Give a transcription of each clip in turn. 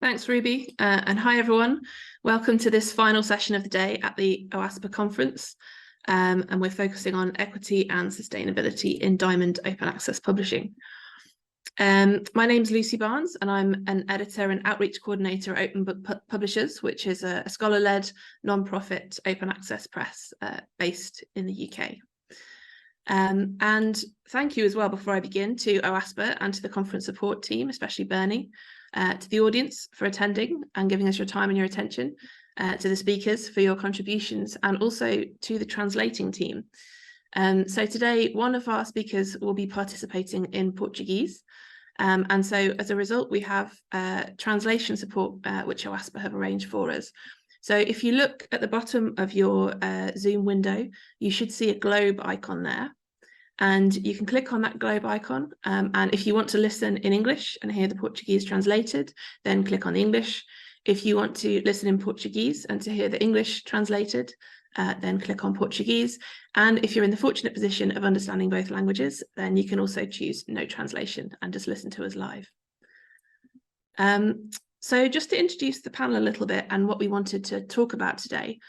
Thanks, Ruby. And hi, everyone. Welcome to this final session of the day at the OASPA conference. And we're focusing on equity and sustainability in Diamond Open Access Publishing. My name's Lucy Barnes, and I'm an editor and outreach coordinator at Open Book Publishers, which is a scholar-led, non-profit open access press based in the UK. And thank you as well, before I begin, to OASPA and to the conference support team, especially Bernie, to the audience for attending and giving us your time and your attention, to the speakers for your contributions, and also to the translating team. So today, one of our speakers will be participating in Portuguese. And so as a result, we have translation support, which OASPA have arranged for us. So if you look at the bottom of your Zoom window, you should see a globe icon there. And you can click on that globe icon. And if you want to listen in English and hear the Portuguese translated, then click on English. If you want to listen in Portuguese and to hear the English translated, then click on Portuguese. And if you're in the fortunate position of understanding both languages, then you can also choose no translation and just listen to us live. So just to introduce the panel a little bit and what we wanted to talk about today,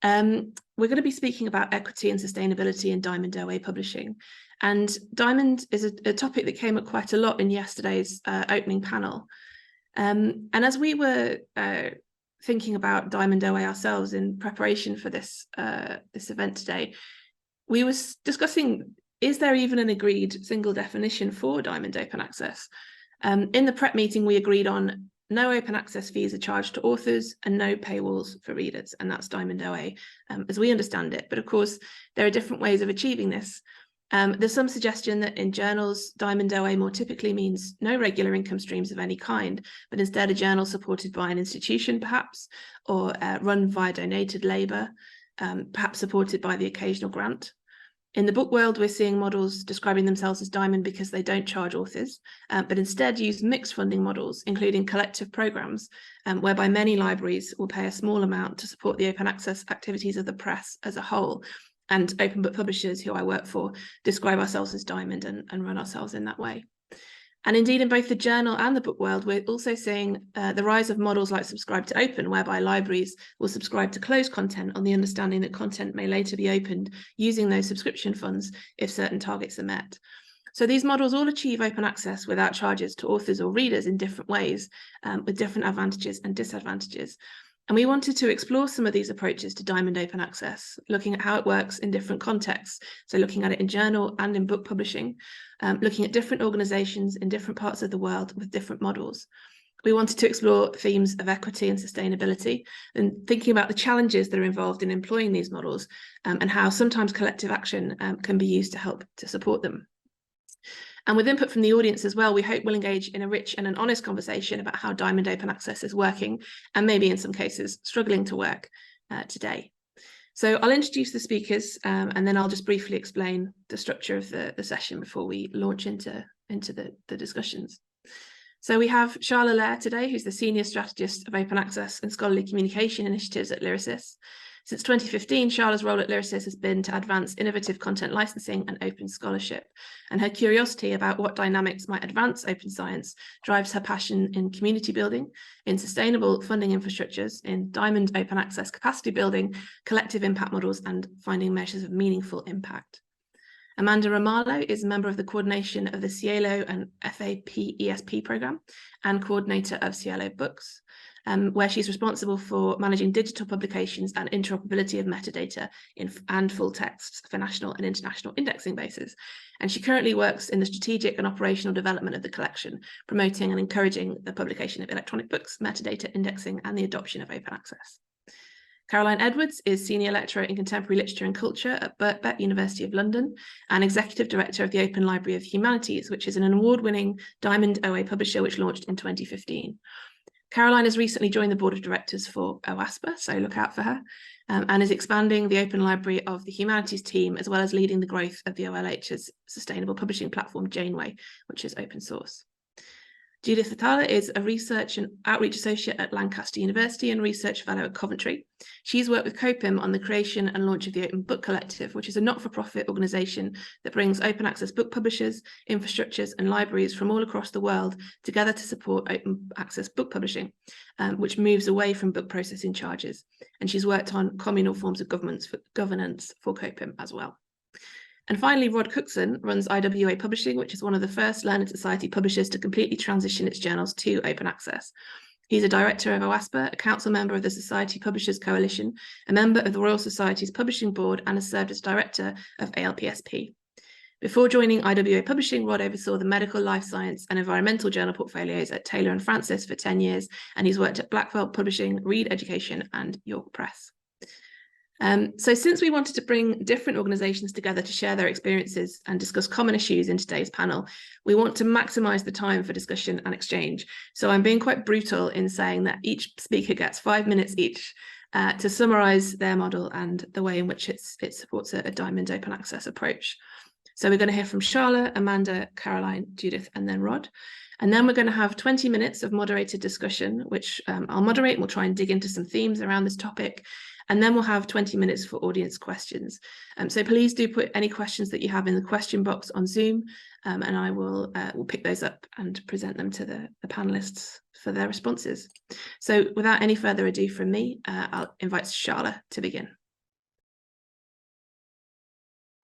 we're going to be speaking about equity and sustainability in Diamond OA publishing. And Diamond is a topic that came up quite a lot in yesterday's opening panel. And as we were thinking about Diamond OA ourselves in preparation for this event today, we were discussing, is there even an agreed single definition for Diamond Open Access? In the prep meeting, we agreed on no open access fees are charged to authors and no paywalls for readers, and that's Diamond OA as we understand it. But of course, there are different ways of achieving this. There's some suggestion that in journals, Diamond OA more typically means no regular income streams of any kind, but instead a journal supported by an institution perhaps, or run via donated labour, perhaps supported by the occasional grant. In the book world, we're seeing models describing themselves as Diamond because they don't charge authors, but instead use mixed funding models, including collective programmes, whereby many libraries will pay a small amount to support the open access activities of the press as a whole. And Open Book Publishers, who I work for, describe ourselves as Diamond and run ourselves in that way. And indeed, in both the journal and the book world, we're also seeing the rise of models like Subscribe to Open, whereby libraries will subscribe to closed content on the understanding that content may later be opened using those subscription funds if certain targets are met. So these models all achieve open access without charges to authors or readers in different ways, with different advantages and disadvantages. And we wanted to explore some of these approaches to Diamond Open Access, looking at how it works in different contexts. So looking at it in journal and in book publishing, looking at different organisations in different parts of the world with different models. We wanted to explore themes of equity and sustainability and thinking about the challenges that are involved in employing these models, and how sometimes collective action can be used to help to support them. And with input from the audience as well, we hope we'll engage in a rich and an honest conversation about how Diamond Open Access is working, and maybe in some cases struggling to work today. So I'll introduce the speakers, and then I'll just briefly explain the structure of the session before we launch into the discussions. So we have Sharla Lair today, who's the Senior Strategist of Open Access and Scholarly Communication Initiatives at Lyrasis. Since 2015, Sharla's role at Lyrasis has been to advance innovative content licensing and open scholarship. And her curiosity about what dynamics might advance open science drives her passion in community building, in sustainable funding infrastructures, in Diamond Open Access capacity building, collective impact models, and finding measures of meaningful impact. Amanda Ramalho is a member of the coordination of the SciELO and FAP-ESP programme and coordinator of SciELO Books, where she's responsible for managing digital publications and interoperability of metadata and full texts for national and international indexing bases. And she currently works in the strategic and operational development of the collection, promoting and encouraging the publication of electronic books, metadata indexing, and the adoption of open access. Caroline Edwards is Senior Lecturer in Contemporary Literature and Culture at Birkbeck, University of London, and Executive Director of the Open Library of Humanities, which is an award-winning Diamond OA publisher which launched in 2015. Caroline has recently joined the Board of Directors for OASPA, so look out for her, and is expanding the Open Library of the Humanities team, as well as leading the growth of the OLH's sustainable publishing platform, Janeway, which is open source. Judith Fathallah is a Research and Outreach Associate at Lancaster University and Research Fellow at Coventry. She's worked with COPIM on the creation and launch of the Open Book Collective, which is a not-for-profit organisation that brings open access book publishers, infrastructures and libraries from all across the world together to support open access book publishing, which moves away from book processing charges. And she's worked on communal forms of governance for COPIM as well. And finally, Rod Cookson runs IWA Publishing, which is one of the first learned society publishers to completely transition its journals to open access. He's a director of OASPA, a council member of the Society Publishers Coalition, a member of the Royal Society's Publishing Board, and has served as director of ALPSP. Before joining IWA Publishing, Rod oversaw the medical, life science, and environmental journal portfolios at Taylor and Francis for 10 years, and he's worked at Blackwell Publishing, Reed Education, and York Press. So since we wanted to bring different organisations together to share their experiences and discuss common issues in today's panel, we want to maximise the time for discussion and exchange. So I'm being quite brutal in saying that each speaker gets 5 minutes each to summarise their model and the way in which it supports a Diamond open access approach. So we're going to hear from Sharla, Amanda, Caroline, Judith, and then Rod. And then we're going to have 20 minutes of moderated discussion, which I'll moderate, and we'll try and dig into some themes around this topic. And then we'll have 20 minutes for audience questions. So please do put any questions that you have in the question box on Zoom, and I will pick those up and present them to the panelists for their responses. So without any further ado from me, I'll invite Sharla to begin.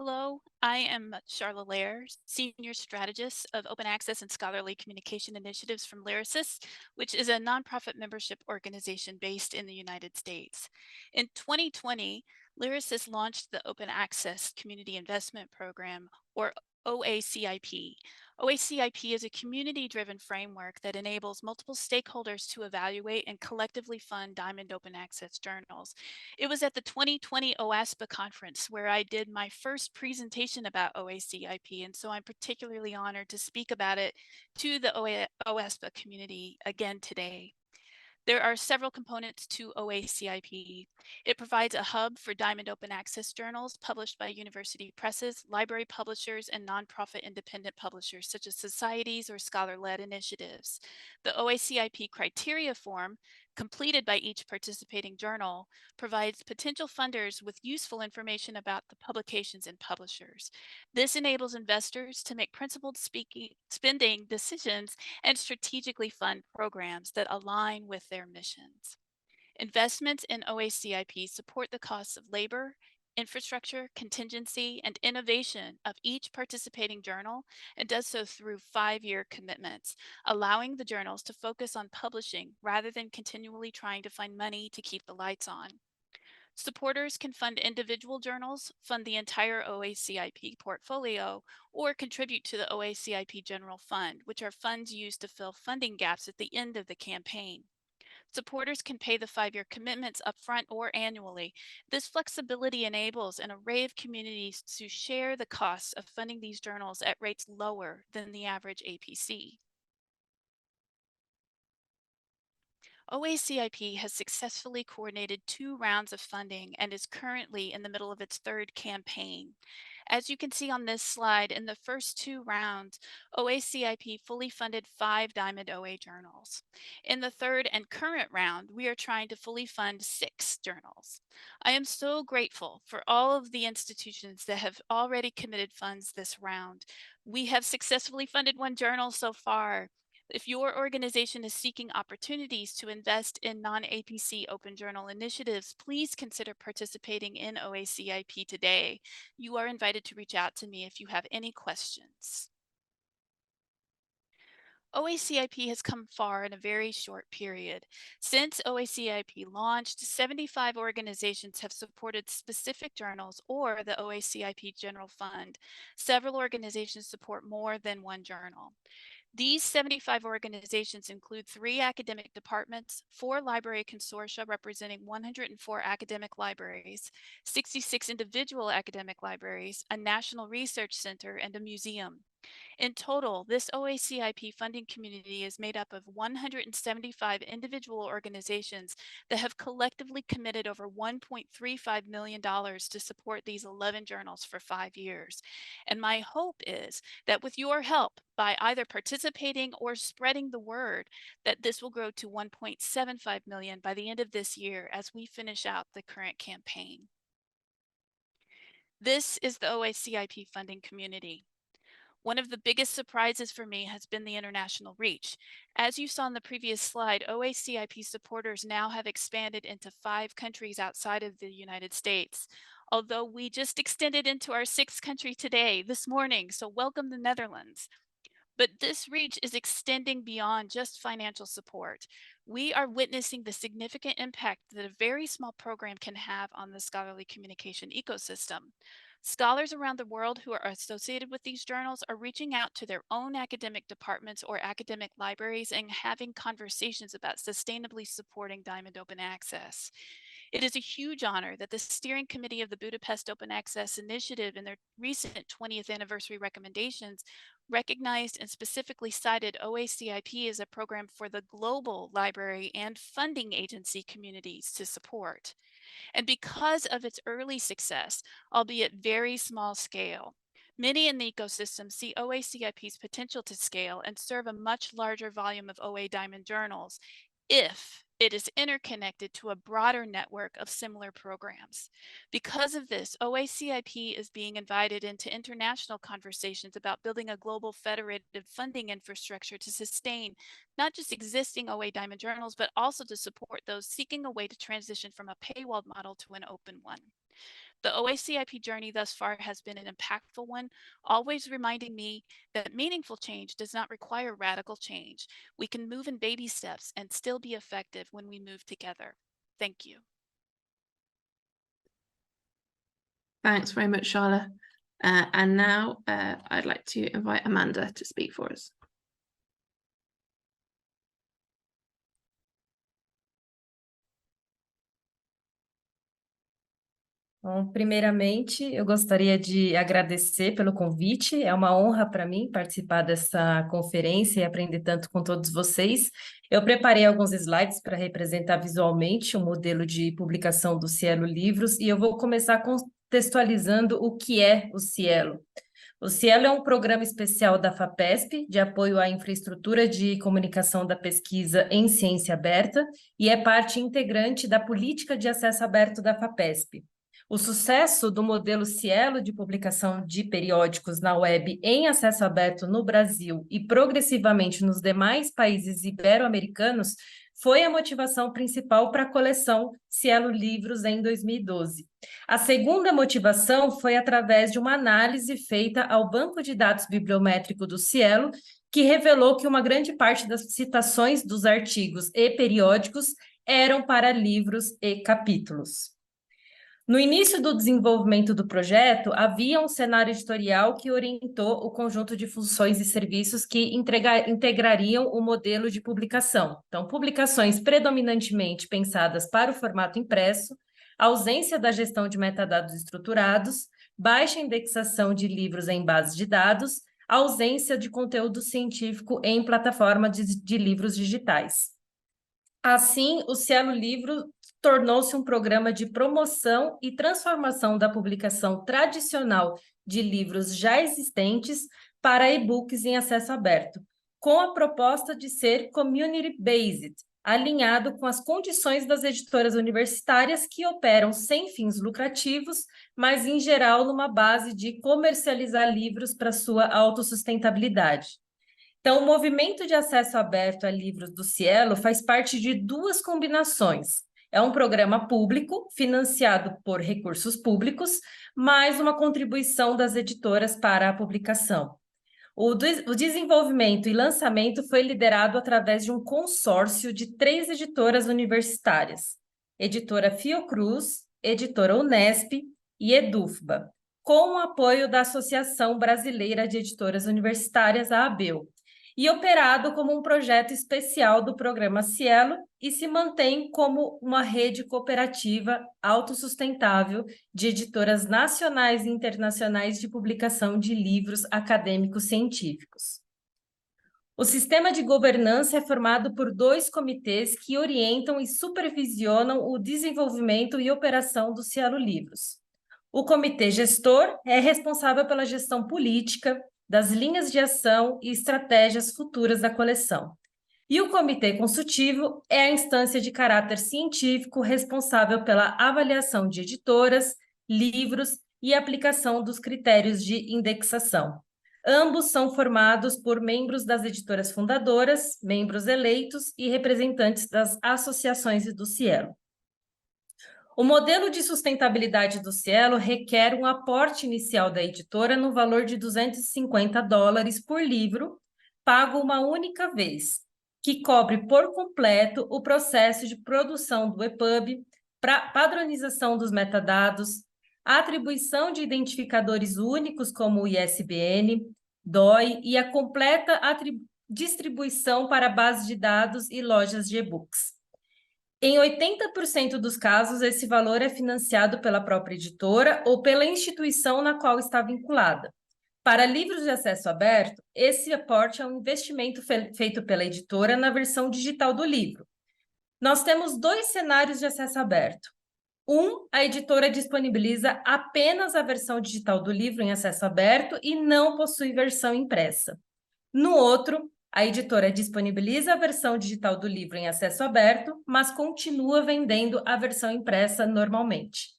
Hello, I am Sharla Lair, Senior Strategist of Open Access and Scholarly Communication Initiatives from Lyrasis, which is a nonprofit membership organization based in the United States. In 2020, Lyrasis launched the Open Access Community Investment Program, or OACIP. OACIP is a community-driven framework that enables multiple stakeholders to evaluate and collectively fund Diamond Open Access journals. It was at the 2020 OASPA conference where I did my first presentation about OACIP, and so I'm particularly honored to speak about it to the OASPA community again today. There are several components to OACIP. It provides a hub for Diamond Open Access journals published by university presses, library publishers, and nonprofit independent publishers, such as societies or scholar-led initiatives. The OACIP criteria form, completed by each participating journal, provides potential funders with useful information about the publications and publishers. This enables investors to make principled spending decisions and strategically fund programs that align with their missions. Investments in OACIP support the costs of labor, infrastructure, contingency, and innovation of each participating journal, and does so through 5-year commitments, allowing the journals to focus on publishing rather than continually trying to find money to keep the lights on. Supporters can fund individual journals, fund the entire OACIP portfolio, or contribute to the OACIP General Fund, which are funds used to fill funding gaps at the end of the campaign. Supporters can pay the 5-year commitments upfront or annually. This flexibility enables an array of communities to share the costs of funding these journals at rates lower than the average APC. OACIP has successfully coordinated 2 rounds of funding and is currently in the middle of its 3rd campaign. As you can see on this slide, in the first 2 rounds, OACIP fully funded 5 Diamond OA journals. In the 3rd and current round, we are trying to fully fund 6 journals. I am so grateful for all of the institutions that have already committed funds this round. We have successfully funded 1 journal so far. If your organization is seeking opportunities to invest in non-APC open journal initiatives, please consider participating in OACIP today. You are invited to reach out to me if you have any questions. OACIP has come far in a very short period. Since OACIP launched, 75 organizations have supported specific journals or the OACIP General Fund. Several organizations support more than 1 journal. These 75 organizations include 3 academic departments, 4 library consortia representing 104 academic libraries, 66 individual academic libraries, a national research center, and a museum. In total, this OACIP funding community is made up of 175 individual organizations that have collectively committed over $1.35 million to support these 11 journals for 5 years. And my hope is that with your help, by either participating or spreading the word, that this will grow to 1.75 million by the end of this year as we finish out the current campaign. This is the OACIP funding community. One of the biggest surprises for me has been the international reach. As you saw in the previous slide, OACIP supporters now have expanded into 5 countries outside of the United States. Although we just extended into our 6th country today, this morning, so welcome the Netherlands. But this reach is extending beyond just financial support. We are witnessing the significant impact that a very small program can have on the scholarly communication ecosystem. Scholars around the world who are associated with these journals are reaching out to their own academic departments or academic libraries and having conversations about sustainably supporting Diamond Open Access. It is a huge honor that the steering committee of the Budapest Open Access Initiative in their recent 20th anniversary recommendations recognized and specifically cited OACIP as a program for the global library and funding agency communities to support. And because of its early success, albeit very small scale, many in the ecosystem see OACIP's potential to scale and serve a much larger volume of OA Diamond journals if it is interconnected to a broader network of similar programs. Because of this, OACIP is being invited into international conversations about building a global federated funding infrastructure to sustain not just existing OA Diamond journals, but also to support those seeking a way to transition from a paywalled model to an open one. The OACIP journey thus far has been an impactful one, always reminding me that meaningful change does not require radical change. We can move in baby steps and still be effective when we move together. Thank you. Thanks very much, Sharla. And now I'd like to invite Amanda to speak for us. Bom, primeiramente, eu gostaria de agradecer pelo convite. É uma honra para mim participar dessa conferência e aprender tanto com todos vocês. Eu preparei alguns slides para representar visualmente o modelo de publicação do SciELO Livros e eu vou começar contextualizando o que é o SciELO. O SciELO é um programa especial da FAPESP de apoio à infraestrutura de comunicação da pesquisa em ciência aberta e é parte integrante da política de acesso aberto da FAPESP. O sucesso do modelo SciELO de publicação de periódicos na web em acesso aberto no Brasil e progressivamente nos demais países ibero-americanos foi a motivação principal para a coleção SciELO Livros em 2012. A segunda motivação foi através de uma análise feita ao banco de dados bibliométrico do SciELO, que revelou que uma grande parte das citações dos artigos e periódicos eram para livros e capítulos. No início do desenvolvimento do projeto, havia um cenário editorial que orientou o conjunto de funções e serviços que integrariam o modelo de publicação. Então, publicações predominantemente pensadas para o formato impresso, ausência da gestão de metadados estruturados, baixa indexação de livros em bases de dados, ausência de conteúdo científico em plataforma de livros digitais. Assim, o SciELO Livro tornou-se um programa de promoção e transformação da publicação tradicional de livros já existentes para e-books em acesso aberto, com a proposta de ser community-based, alinhado com as condições das editoras universitárias que operam sem fins lucrativos, mas, em geral, numa base de comercializar livros para sua autossustentabilidade. Então, o movimento de acesso aberto a livros do SciELO faz parte de duas combinações. É um programa público, financiado por recursos públicos, mais uma contribuição das editoras para a publicação. O desenvolvimento e lançamento foi liderado através de um consórcio de 3 editoras universitárias, Editora Fiocruz, Editora Unesp e Edufba, com o apoio da Associação Brasileira de Editoras Universitárias, a ABEU. e operado como um projeto especial do programa SciELO e se mantém como uma rede cooperativa autossustentável de editoras nacionais e internacionais de publicação de livros acadêmicos científicos. O sistema de governança é formado por 2 comitês que orientam e supervisionam o desenvolvimento e operação do SciELO Livros. O comitê gestor é responsável pela gestão política, das linhas de ação e estratégias futuras da coleção. E o comitê consultivo é a instância de caráter científico responsável pela avaliação de editoras, livros e aplicação dos critérios de indexação. Ambos são formados por membros das editoras fundadoras, membros eleitos e representantes das associações e do SciELO. O modelo de sustentabilidade do SciELO requer um aporte inicial da editora no valor de $250 por livro, pago uma única vez, que cobre por completo o processo de produção do EPUB, padronização dos metadados, atribuição de identificadores únicos como o ISBN, DOI e a completa distribuição para bases de dados e lojas de e-books. Em 80% dos casos, esse valor é financiado pela própria editora ou pela instituição na qual está vinculada. Para livros de acesso aberto, esse aporte é um investimento feito pela editora na versão digital do livro. Nós temos 2 cenários de acesso aberto. A editora disponibiliza apenas a versão digital do livro em acesso aberto e não possui versão impressa. No outro, a editora disponibiliza a versão digital do livro em acesso aberto, mas continua vendendo a versão impressa normalmente.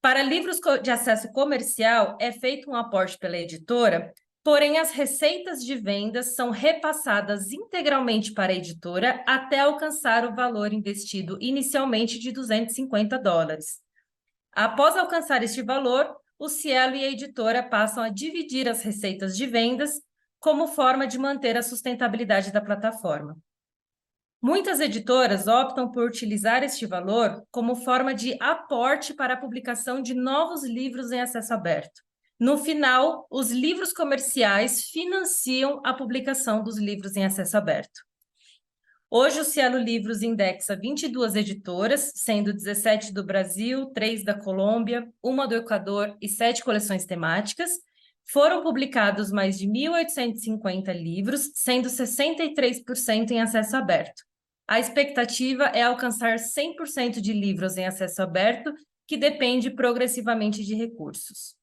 Para livros de acesso comercial, é feito um aporte pela editora, porém as receitas de vendas são repassadas integralmente para a editora até alcançar o valor investido inicialmente de $250. Após alcançar este valor, o SciELO e a editora passam a dividir as receitas de vendas como forma de manter a sustentabilidade da plataforma. Muitas editoras optam por utilizar este valor como forma de aporte para a publicação de novos livros em acesso aberto. No final, os livros comerciais financiam a publicação dos livros em acesso aberto. Hoje, o SciELO Livros indexa 22 editoras, sendo 17 do Brasil, 3 da Colômbia, 1 do Equador e 7 coleções temáticas. Foram publicados mais de 1.850 livros, sendo 63% em acesso aberto. A expectativa é alcançar 100% de livros em acesso aberto, que depende progressivamente de recursos.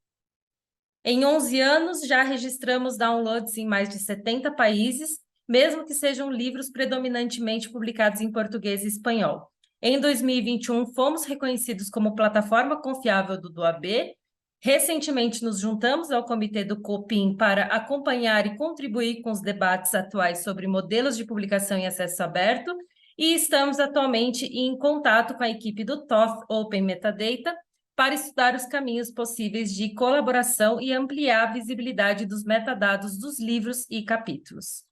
Em 11 anos, já registramos downloads em mais de 70 países, mesmo que sejam livros predominantemente publicados em português e espanhol. Em 2021, fomos reconhecidos como plataforma confiável do DOAB. Recentemente, nos juntamos ao comitê do COPIM para acompanhar e contribuir com os debates atuais sobre modelos de publicação em acesso aberto e estamos atualmente em contato com a equipe do TOF Open Metadata para estudar os caminhos possíveis de colaboração e ampliar a visibilidade dos metadados dos livros e capítulos.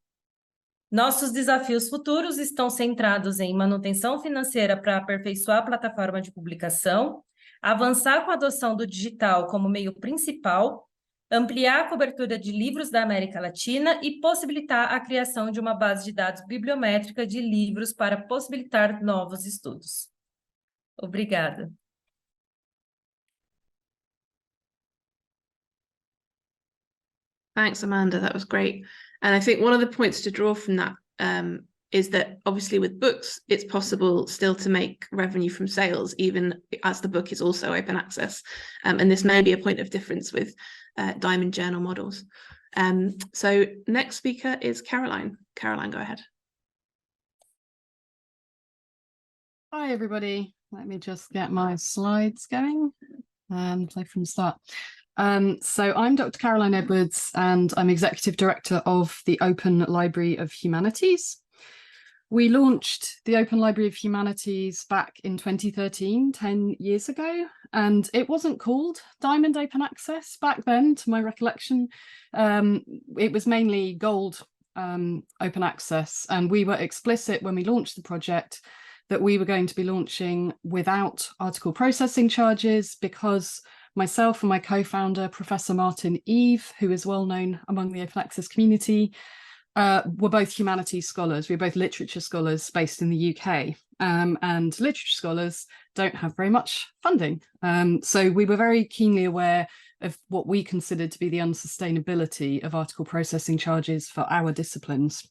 Nossos desafios futuros estão centrados em manutenção financeira para aperfeiçoar a plataforma de publicação, avançar com a adoção do digital como meio principal, ampliar a cobertura de livros da América Latina e possibilitar a criação de uma base de dados bibliométrica de livros para possibilitar novos estudos. Obrigada. Thanks, Amanda. That was great. And I think one of the points to draw from that is that obviously with books, it's possible still to make revenue from sales, even as the book is also open access. And this may be a point of difference with Diamond Journal models. So next speaker is Caroline. Caroline, go ahead. Hi, everybody. Let me just get my slides going and play from the start. So I'm Dr. Caroline Edwards, and I'm Executive Director of the Open Library of Humanities. We launched the Open Library of Humanities back in 2013, 10 years ago, and it wasn't called Diamond Open Access back then, to my recollection. It was mainly Gold Open Access, and we were explicit when we launched the project that we were going to be launching without article processing charges, because myself and my co-founder, Professor Martin Eve, who is well known among the open access community, We're both humanities scholars. We're both literature scholars based in the UK, and literature scholars don't have very much funding. So we were very keenly aware of what we considered to be the unsustainability of article processing charges for our disciplines.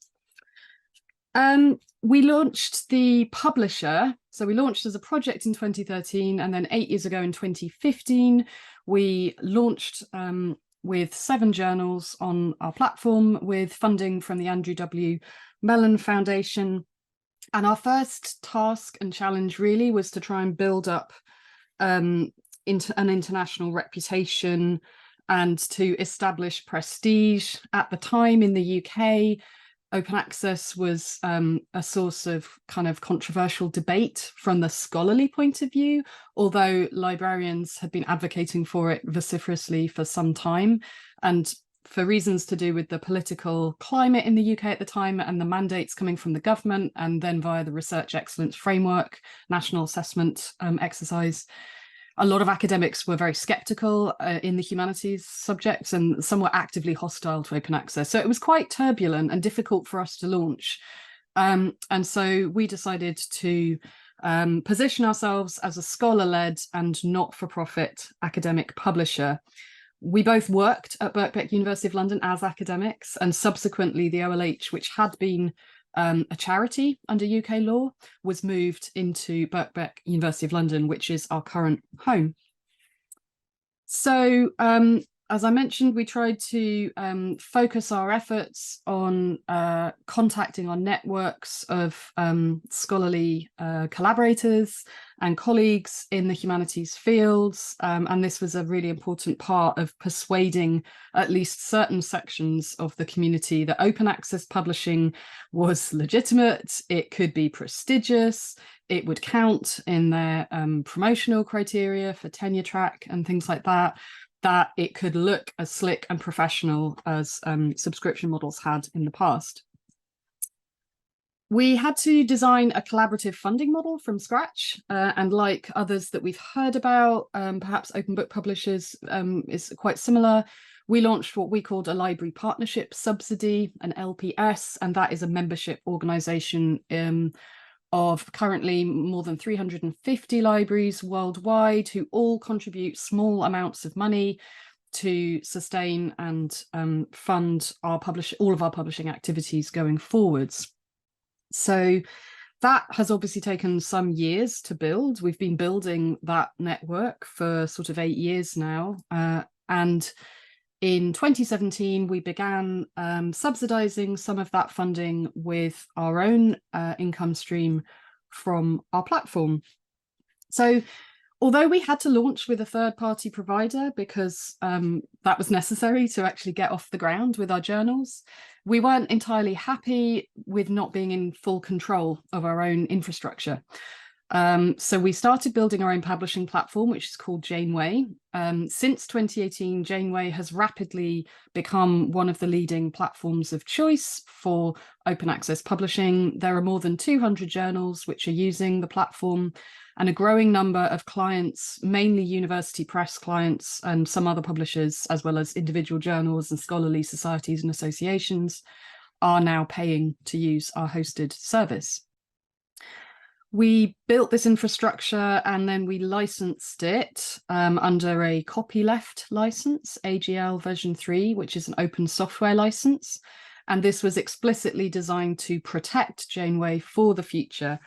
We launched the publisher. So we launched as a project in 2013, and then 8 years ago in 2015, we launched with 7 journals on our platform with funding from the Andrew W. Mellon Foundation. And our first task and challenge really was to try and build up an international reputation and to establish prestige. At the time in the UK, open access was a source of kind of controversial debate from the scholarly point of view, although librarians had been advocating for it vociferously for some time. And for reasons to do with the political climate in the UK at the time and the mandates coming from the government, and then via the Research Excellence Framework, national assessment exercise, a lot of academics were very skeptical in the humanities subjects, and some were actively hostile to open access. So it was quite turbulent and difficult for us to launch. And so we decided to position ourselves as a scholar-led and not-for-profit academic publisher. We both worked at Birkbeck University of London as academics, and subsequently the OLH, which had been a charity under UK law, was moved into Birkbeck University of London, which is our current home. So as I mentioned, we tried to focus our efforts on contacting our networks of scholarly collaborators and colleagues in the humanities fields. And this was a really important part of persuading at least certain sections of the community that open access publishing was legitimate, it could be prestigious, it would count in their promotional criteria for tenure track and things like that, that it could look as slick and professional as subscription models had in the past. We had to design a collaborative funding model from scratch, and like others that we've heard about, perhaps Open Book Publishers is quite similar. We launched what we called a library partnership subsidy, an LPS, and that is a membership organisation of currently more than 350 libraries worldwide who all contribute small amounts of money to sustain and fund our all of our publishing activities going forwards. So that has obviously taken some years to build. We've been building that network for sort of 8 years now. And in 2017, we began subsidizing some of that funding with our own income stream from our platform. So although we had to launch with a third-party provider because that was necessary to actually get off the ground with our journals, we weren't entirely happy with not being in full control of our own infrastructure. So we started building our own publishing platform, which is called Janeway. Since 2018, Janeway has rapidly become one of the leading platforms of choice for open access publishing. There are more than 200 journals which are using the platform, and a growing number of clients, mainly university press clients and some other publishers, as well as individual journals and scholarly societies and associations, are now paying to use our hosted service. We built this infrastructure and then we licensed it under a copyleft license, AGL version 3, which is an open software license. And this was explicitly designed to protect Janeway for the future.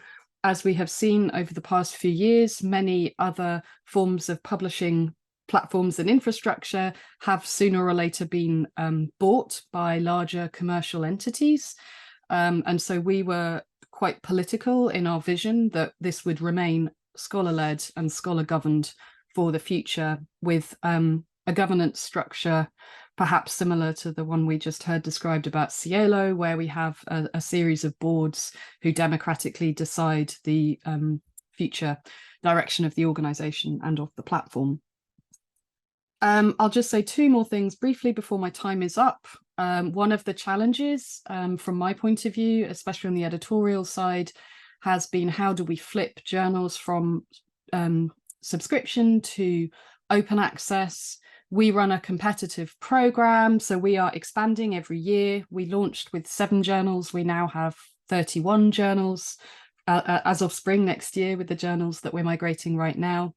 As we have seen over the past few years, many other forms of publishing platforms and infrastructure have sooner or later been bought by larger commercial entities. And so we were quite political in our vision that this would remain scholar-led and scholar-governed for the future, with a governance structure perhaps similar to the one we just heard described about SciELO, where we have a series of boards who democratically decide the future direction of the organisation and of the platform. I'll just say 2 more things briefly before my time is up. One of the challenges from my point of view, especially on the editorial side, has been how do we flip journals from subscription to open access We run a competitive program, so we are expanding every year. We launched with 7 journals. We now have 31 journals as of spring next year with the journals that we're migrating right now.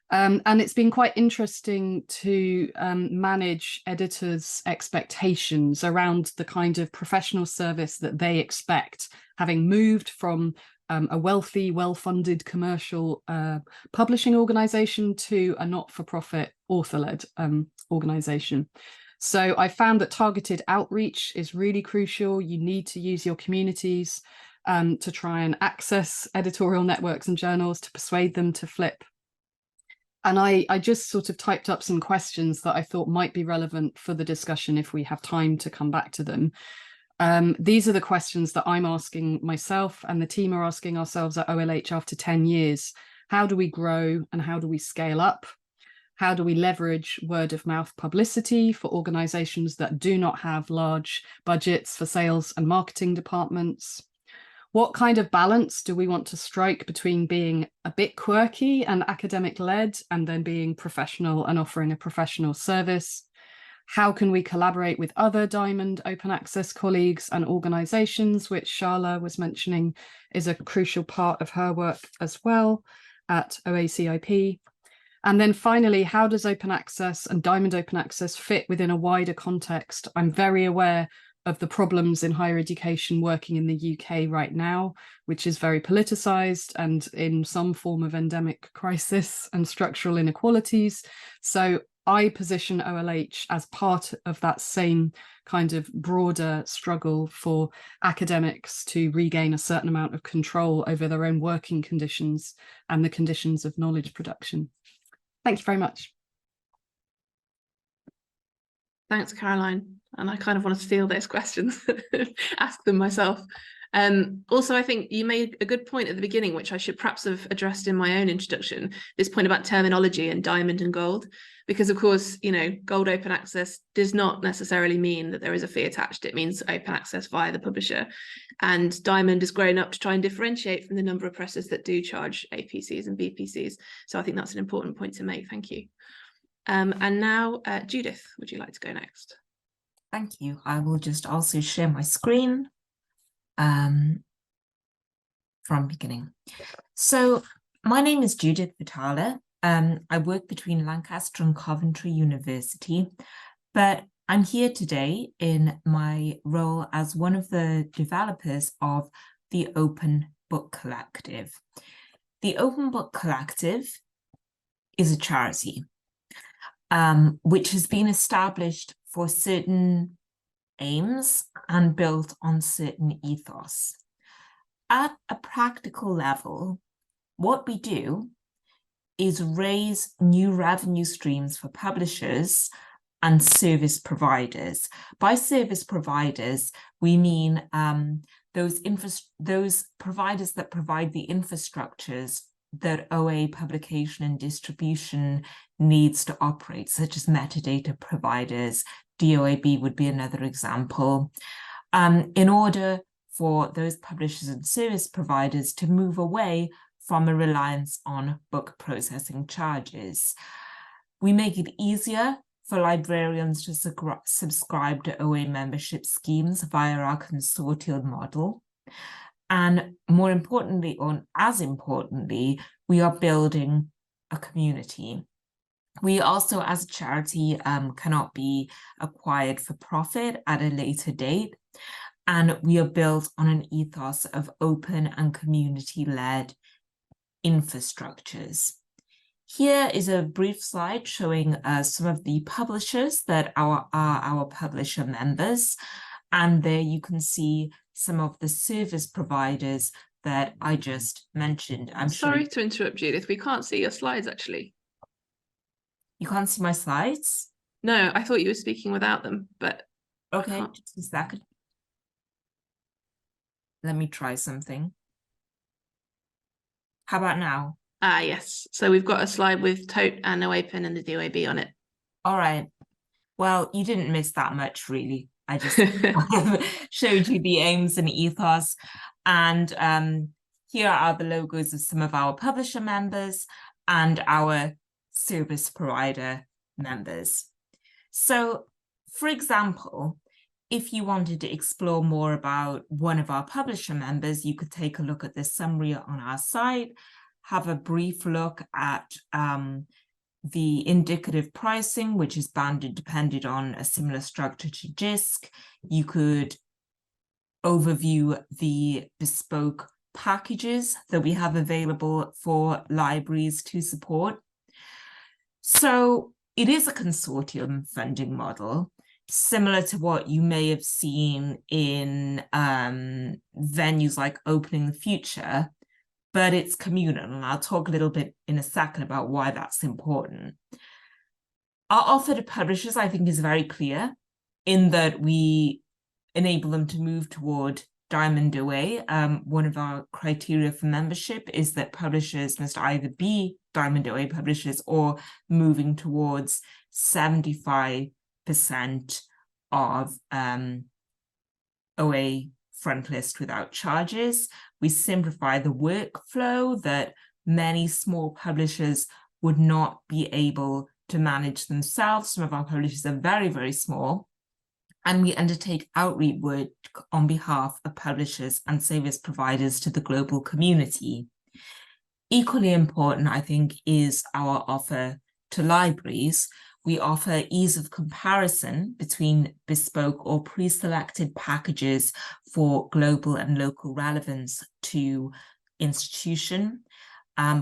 And it's been quite interesting to manage editors' expectations around the kind of professional service that they expect, having moved from a wealthy, well-funded commercial publishing organization to a not-for-profit author-led organization. So I found that targeted outreach is really crucial. You need to use your communities to try and access editorial networks and journals to persuade them to flip. And I just sort of typed up some questions that I thought might be relevant for the discussion if we have time to come back to them. These are the questions that I'm asking myself and the team are asking ourselves at OLH after 10 years. How do we grow and how do we scale up? How do we leverage word of mouth publicity for organizations that do not have large budgets for sales and marketing departments? What kind of balance do we want to strike between being a bit quirky and academic led and then being professional and offering a professional service? How can we collaborate with other Diamond open access colleagues and organizations, which Sharla was mentioning is a crucial part of her work as well at OACIP? And then finally, how does open access and Diamond open access fit within a wider context? I'm very aware of the problems in higher education working in the UK right now, which is very politicized and in some form of endemic crisis and structural inequalities. So I position OLH as part of that same kind of broader struggle for academics to regain a certain amount of control over their own working conditions and the conditions of knowledge production. Thank you very much. Thanks, Caroline. And I kind of want to steal those questions, ask them myself. Also, I think you made a good point at the beginning, which I should perhaps have addressed in my own introduction, this point about terminology and diamond and gold, because of course, you know, gold open access does not necessarily mean that there is a fee attached. It means open access via the publisher. And Diamond has grown up to try and differentiate from the number of presses that do charge APCs and BPCs. So I think that's an important point to make. Thank you. And now, Judith, would you like to go next? Thank you. I will just also share my screen from beginning. So my name is Judith Fathallah. I work between Lancaster and Coventry University, but I'm here today in my role as one of the developers of the Open Book Collective. The Open Book Collective is a charity which has been established for certain aims and built on certain ethos. At a practical level, what we do is raise new revenue streams for publishers and service providers. By service providers, we mean those providers that provide the infrastructures that OA publication and distribution needs to operate, such as metadata providers. DOAB would be another example, in order for those publishers and service providers to move away from a reliance on book processing charges. We make it easier for librarians to subscribe to OA membership schemes via our consortium model. And more importantly, or as importantly, we are building a community. We also, as a charity, cannot be acquired for profit at a later date. And we are built on an ethos of open and community-led infrastructures. Here is a brief slide showing some of the publishers that are our publisher members. And there you can see some of the service providers that I just mentioned. I'm sorry to interrupt, Judith. We can't see your slides, actually. You can't see my slides? No, I thought you were speaking without them, but okay, just a second. Let me try something. How about now? Ah, yes. So we've got a slide with Tote and OAPN and the DOAB on it. All right. Well, you didn't miss that much, really. I just showed you the aims and ethos. And here are the logos of some of our publisher members and our service provider members. So, for example, if you wanted to explore more about one of our publisher members, you could take a look at this summary on our site, have a brief look at the indicative pricing, which is banded dependent on a similar structure to JISC. You could overview the bespoke packages that we have available for libraries to support. So it is a consortium funding model, similar to what you may have seen in venues like Opening the Future, but it's communal, and I'll talk a little bit in a second about why that's important. Our offer to publishers, I think, is very clear in that we enable them to move toward Diamond OA. One of our criteria for membership is that publishers must either be Diamond OA publishers or moving towards 75% of OA frontlist without charges. We simplify the workflow that many small publishers would not be able to manage themselves. Some of our publishers are very, very small. And we undertake outreach work on behalf of publishers and service providers to the global community. Equally important, I think, is our offer to libraries. We offer ease of comparison between bespoke or pre-selected packages for global and local relevance to institution.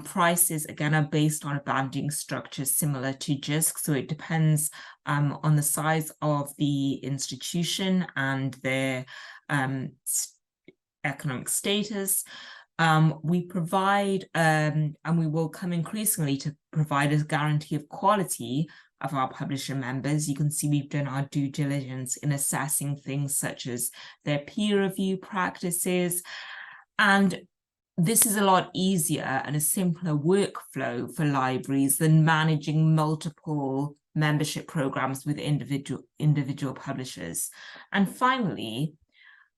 Prices, again, are based on a banding structure similar to JISC, so it depends on the size of the institution and their economic status. We provide, and we will come increasingly to provide a guarantee of quality of our publisher members. You can see we've done our due diligence in assessing things such as their peer review practices, and this is a lot easier and a simpler workflow for libraries than managing multiple membership programs with individual publishers. And finally,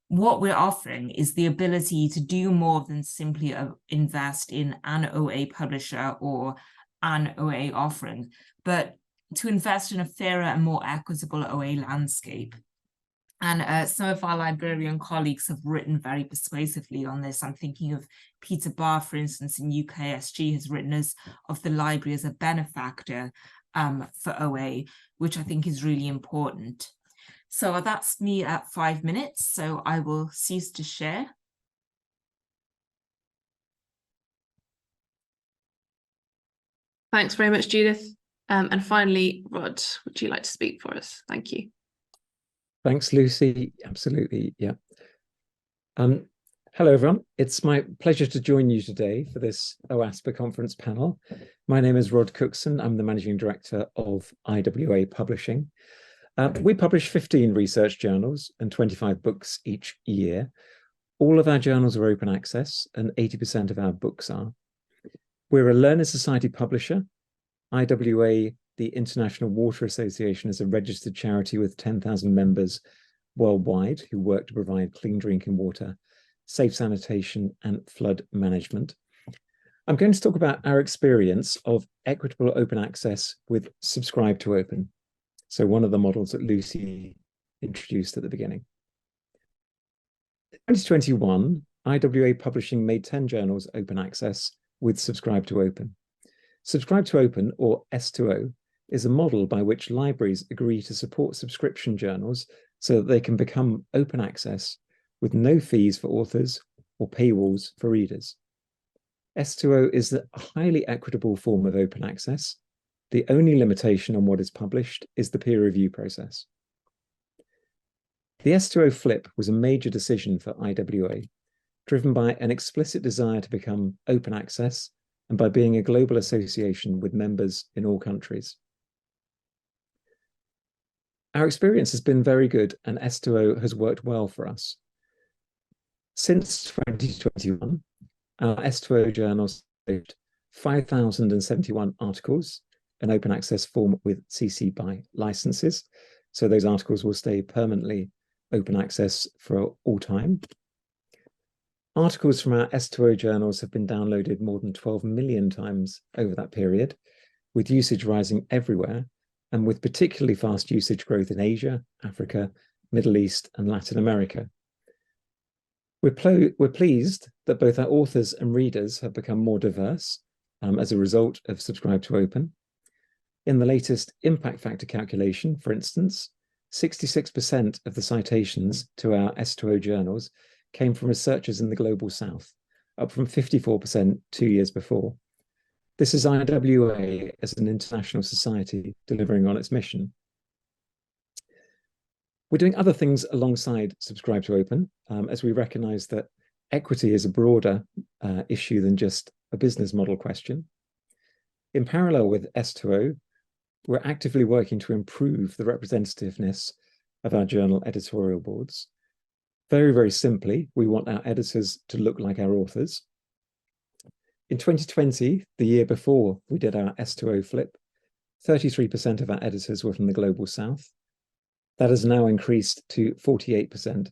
what we're offering is the ability to do more than simply invest in an OA publisher or an OA offering, but to invest in a fairer and more equitable OA landscape. And some of our librarian colleagues have written very persuasively on this. I'm thinking of Peter Barr, for instance, in UKSG, has written of the library as a benefactor for OA, which I think is really important. So that's me at 5 minutes, so I will cease to share. Thanks very much, Judith. And finally, Rod, would you like to speak for us? Thank you. Thanks, Lucy. Absolutely, yeah. Hello, everyone. It's my pleasure to join you today for this OASPA conference panel. My name is Rod Cookson. I'm the Managing Director of IWA Publishing. We publish 15 research journals and 25 books each year. All of our journals are open access, and 80% of our books are. We're a Learner Society publisher. IWA, the International Water Association, is a registered charity with 10,000 members worldwide who work to provide clean drinking water, safe sanitation, and flood management. I'm going to talk about our experience of equitable open access with Subscribe to Open. So one of the models that Lucy introduced at the beginning. In 2021, IWA Publishing made 10 journals open access with Subscribe to Open. Subscribe to Open, or S2O, is a model by which libraries agree to support subscription journals so that they can become open access with no fees for authors or paywalls for readers. S2O is a highly equitable form of open access. The only limitation on what is published is the peer review process. The S2O flip was a major decision for IWA, driven by an explicit desire to become open access and by being a global association with members in all countries. Our experience has been very good, and S2O has worked well for us. Since 2021, our S2O journals saved 5,071 articles, an open access form with CC BY licenses. So those articles will stay permanently open access for all time. Articles from our S2O journals have been downloaded more than 12 million times over that period, with usage rising everywhere, and with particularly fast usage growth in Asia, Africa, Middle East, and Latin America. We're pleased that both our authors and readers have become more diverse as a result of Subscribe to Open. In the latest impact factor calculation, for instance, 66% of the citations to our S2O journals came from researchers in the Global South, up from 54% 2 years before. This is IWA as an international society delivering on its mission. We're doing other things alongside Subscribe to Open, as we recognise that equity is a broader issue than just a business model question. In parallel with S2O, we're actively working to improve the representativeness of our journal editorial boards. Very, very simply, we want our editors to look like our authors. In 2020, the year before we did our S2O flip, 33% of our editors were from the Global South. That has now increased to 48%.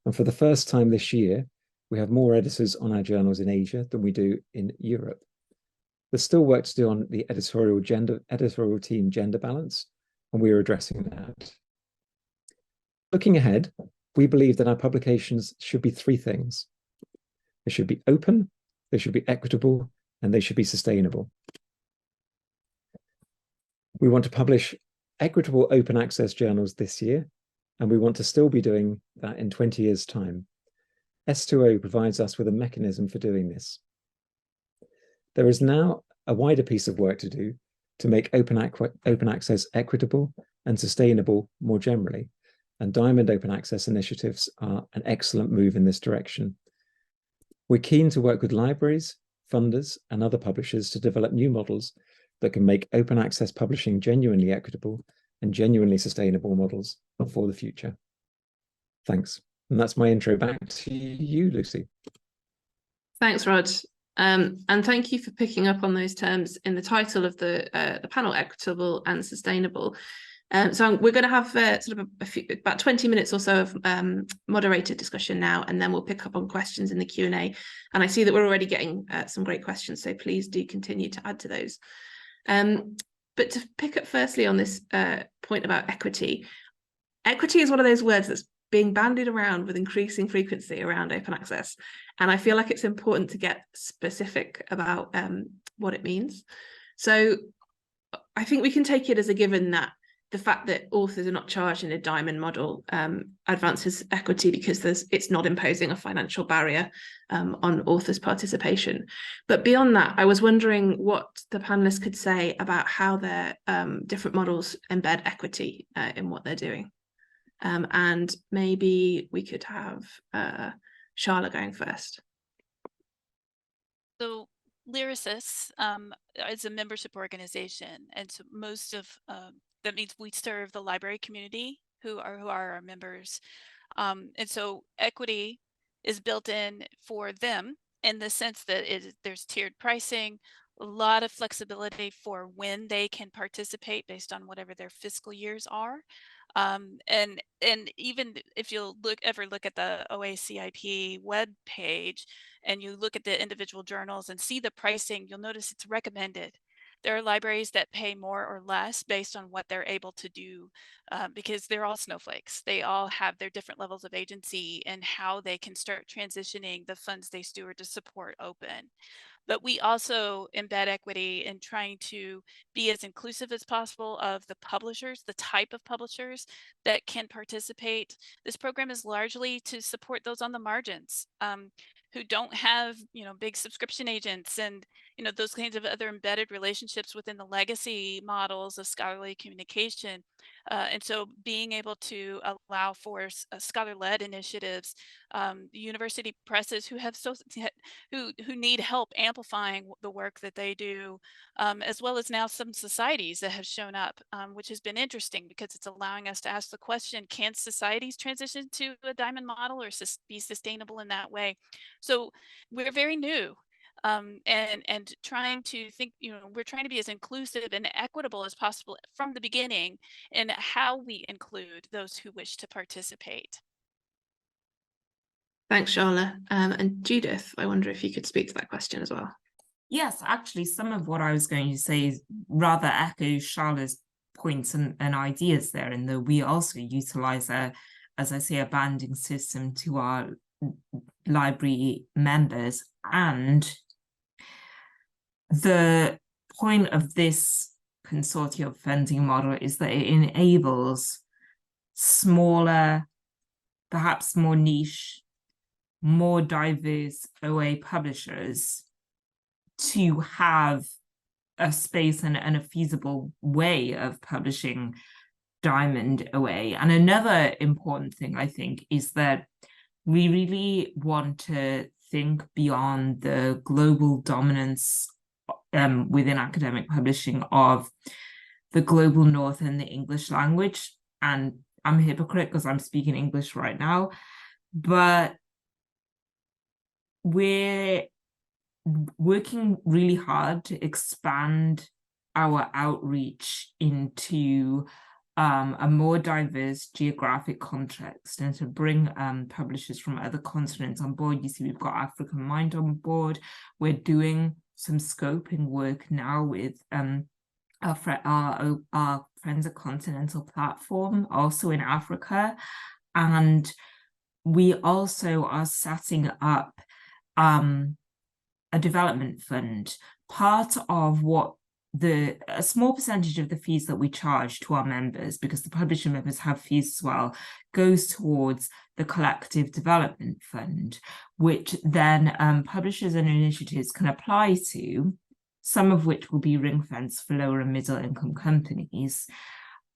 And for the first time this year, we have more editors on our journals in Asia than we do in Europe. There's still work to do on the editorial team gender balance, and we are addressing that. Looking ahead, we believe that our publications should be three things. They should be open, they should be equitable, and they should be sustainable. We want to publish equitable open access journals this year, and we want to still be doing that in 20 years' time. S2O provides us with a mechanism for doing this. There is now a wider piece of work to do to make open access equitable and sustainable more generally, and Diamond Open Access initiatives are an excellent move in this direction. We're keen to work with libraries, funders, and other publishers to develop new models that can make open access publishing genuinely equitable and genuinely sustainable models for the future. Thanks. And that's my intro. Back to you, Lucy. Thanks, Rod. And thank you for picking up on those terms in the title of the panel, equitable and sustainable. So we're going to have sort of about 20 minutes or so of moderated discussion now, and then we'll pick up on questions in the Q&A. And I see that we're already getting some great questions, so please do continue to add to those. But to pick up firstly on this point about equity, equity is one of those words that's being bandied around with increasing frequency around open access. And I feel like it's important to get specific about what it means. So I think we can take it as a given that the fact that authors are not charged in a diamond model advances equity because it's not imposing a financial barrier on authors' participation. But beyond that, I was wondering what the panelists could say about how their different models embed equity in what they're doing. And maybe we could have Sharla going first. So Lyrasis is a membership organization, and so most of that means we serve the library community who are our members, and so equity is built in for them in the sense that there's tiered pricing, a lot of flexibility for when they can participate based on whatever their fiscal years are. And even if you'll ever look at the OACIP web page and you look at the individual journals and see the pricing, you'll notice it's recommended. There are libraries that pay more or less based on what they're able to do because they're all snowflakes. They all have their different levels of agency and how they can start transitioning the funds they steward to support open. But we also embed equity in trying to be as inclusive as possible of the publishers, the type of publishers that can participate. This program is largely to support those on the margins who don't have, big subscription agents and, those kinds of other embedded relationships within the legacy models of scholarly communication. And so being able to allow for scholar-led initiatives, university presses who have who need help amplifying the work that they do, as well as now some societies that have shown up, which has been interesting because it's allowing us to ask the question, can societies transition to a diamond model or be sustainable in that way? So we're very new. And trying to think, we're trying to be as inclusive and equitable as possible from the beginning in how we include those who wish to participate. Thanks, Sharla. And Judith, I wonder if you could speak to that question as well. Yes, actually, some of what I was going to say is rather echoes Sharla's points and ideas there, and that we also utilize as I say, a banding system to our library members. And the point of this consortium funding model is that it enables smaller, perhaps more niche, more diverse OA publishers to have a space and a feasible way of publishing Diamond OA. And another important thing, I think, is that we really want to think beyond the global dominance within academic publishing of the global north and the English language. And I'm a hypocrite because I'm speaking English right now, but we're working really hard to expand our outreach into a more diverse geographic context and to bring publishers from other continents on board. You see, we've got African Mind on board. We're doing some scoping work now with our Friends at Continental platform, also in Africa. And we also are setting up a development fund. Part of what a small percentage of the fees that we charge to our members, because the publisher members have fees as well, goes towards the collective development fund, which then publishers and initiatives can apply to, some of which will be ring-fenced for lower and middle income companies,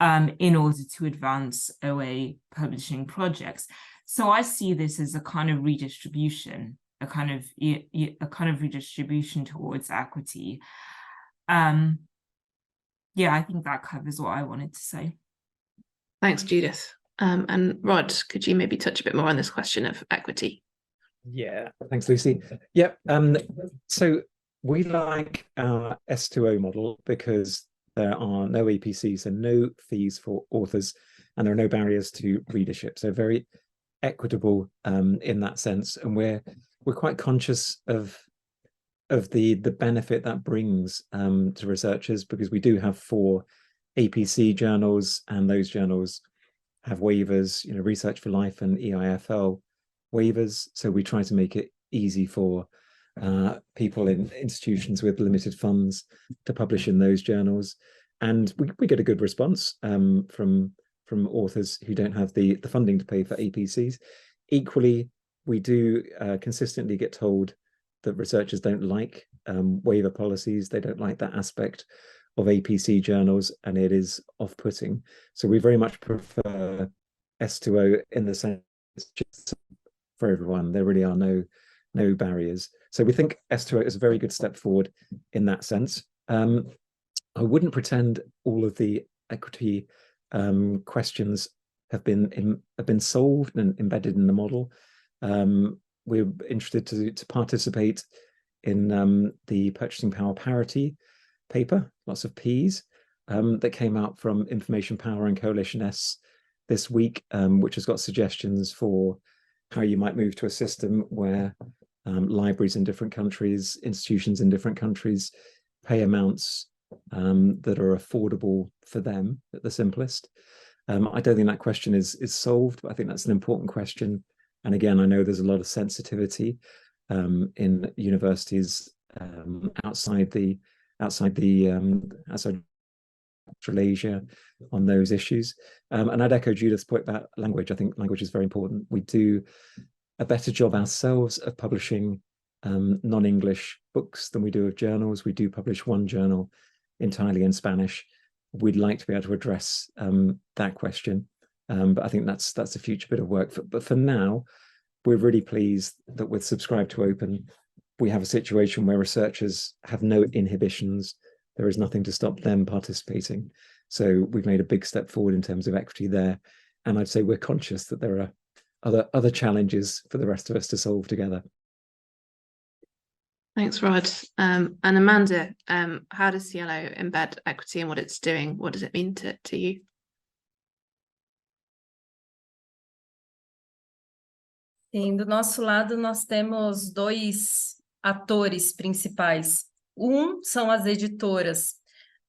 in order to advance OA publishing projects. So I see this as a kind of redistribution, a kind of redistribution towards equity. Yeah, I think that covers what I wanted to say. Thanks, Judith. And Rod, could you maybe touch a bit more on this question of equity? Yeah, thanks, Lucy. Yep. So we like our S2O model because there are no APCs and no fees for authors, and there are no barriers to readership. So very equitable in that sense, and we're quite conscious of the benefit that brings to researchers, because we do have 4 APC journals, and those journals have waivers, Research for Life and EIFL waivers. So we try to make it easy for people in institutions with limited funds to publish in those journals, and we get a good response from authors who don't have the funding to pay for APCs. Equally, we do consistently get told that researchers don't like waiver policies. They don't like that aspect of APC journals, and it is off-putting. So we very much prefer S2O in the sense for everyone. There really are no barriers. So we think S2O is a very good step forward in that sense. I wouldn't pretend all of the equity questions have been solved and embedded in the model. We're interested to participate in the purchasing power parity paper, lots of Ps, that came out from Information Power and Coalition S this week, which has got suggestions for how you might move to a system where libraries in different countries, institutions in different countries pay amounts that are affordable for them at the simplest. I don't think that question is solved, but I think that's an important question. And again, I know there's a lot of sensitivity in universities outside Australasia on those issues. And I'd echo Judith's point about language. I think language is very important. We do a better job ourselves of publishing non-English books than we do of journals. We do publish one journal entirely in Spanish. We'd like to be able to address that question. But I think that's a future bit of work. But for now, we're really pleased that with Subscribe to Open, we have a situation where researchers have no inhibitions. There is nothing to stop them participating. So we've made a big step forward in terms of equity there. And I'd say we're conscious that there are other challenges for the rest of us to solve together. Thanks, Rod. And Amanda, how does SciELO embed equity in what it's doing? What does it mean to you? Sim, do nosso lado nós temos 2 atores principais. São as editoras.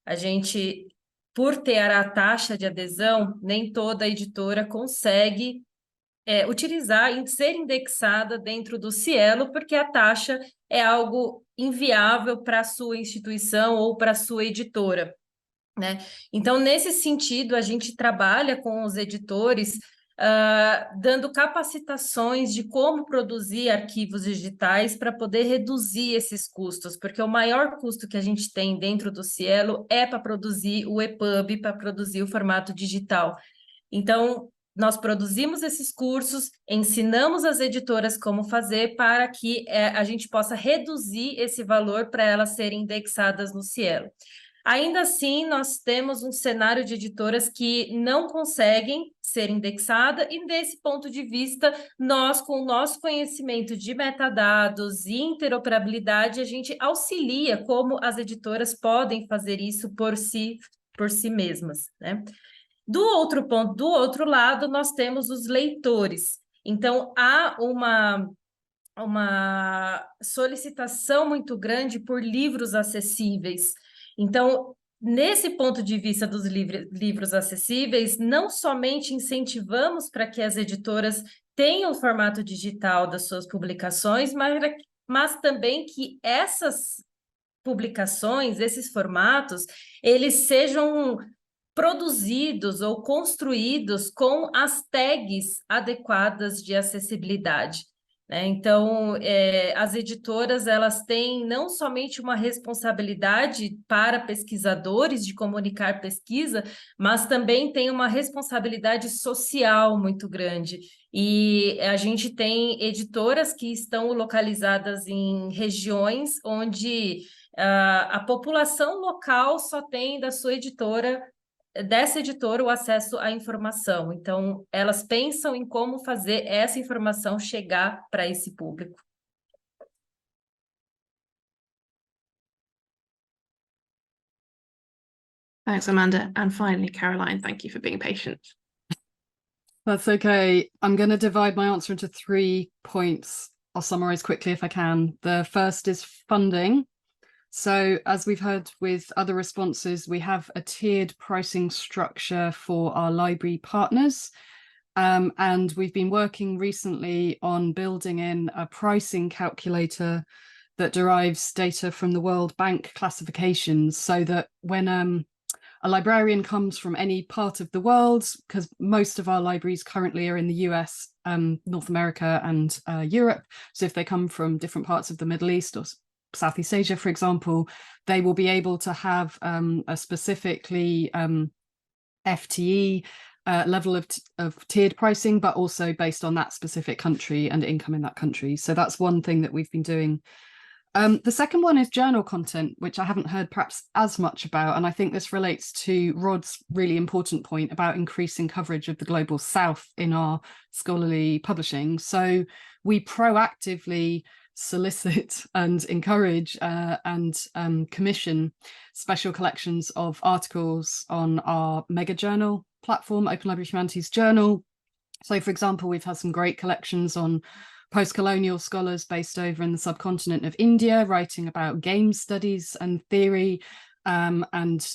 A gente por ter a taxa de adesão, nem toda editora consegue utilizar e ser indexada dentro do SciELO, porque a taxa é algo inviável para a sua instituição ou para a sua editora, né? Então, nesse sentido, a gente trabalha com os editores dando capacitações de como produzir arquivos digitais para poder reduzir esses custos, porque o maior custo que a gente tem dentro do SciELO é para produzir o EPUB, para produzir o formato digital. Então, nós produzimos esses cursos, ensinamos as editoras como fazer para que a gente possa reduzir esse valor para elas serem indexadas no SciELO. Ainda assim, nós temos um cenário de editoras que não conseguem ser indexada e, desse ponto de vista, nós, com o nosso conhecimento de metadados e interoperabilidade, a gente auxilia como as editoras podem fazer isso por si mesmas, né? Do outro ponto, do outro lado, nós temos os leitores. Então, há uma solicitação muito grande por livros acessíveis. Então, nesse ponto de vista dos livros acessíveis, não somente incentivamos para que as editoras tenham o formato digital das suas publicações, mas também que essas publicações, esses formatos, eles sejam produzidos ou construídos com as tags adequadas de acessibilidade, né? Então, as editoras, elas têm não somente uma responsabilidade para pesquisadores de comunicar pesquisa, mas também tem uma responsabilidade social muito grande. E a gente tem editoras que estão localizadas em regiões onde a população local só tem dessa editora o acesso à informação. Então, elas pensam em como fazer essa informação chegar para esse público. Thanks, Amanda. And finally, Caroline, thank you for being patient. That's okay. I'm going to divide my answer into 3 points. I'll summarize quickly if I can. The first is funding. So as we've heard with other responses, we have a tiered pricing structure for our library partners. And we've been working recently on building in a pricing calculator that derives data from the World Bank classifications, so that when a librarian comes from any part of the world, because most of our libraries currently are in the US, North America and Europe. So if they come from different parts of the Middle East or Southeast Asia, for example, they will be able to have a specifically FTE level of tiered pricing, but also based on that specific country and income in that country. So that's one thing that we've been doing. The second one is journal content, which I haven't heard perhaps as much about. And I think this relates to Rod's really important point about increasing coverage of the Global South in our scholarly publishing. So we proactively solicit and encourage and commission special collections of articles on our mega journal platform, Open Library Humanities Journal. So, for example, we've had some great collections on post-colonial scholars based over in the subcontinent of India, writing about game studies and theory, and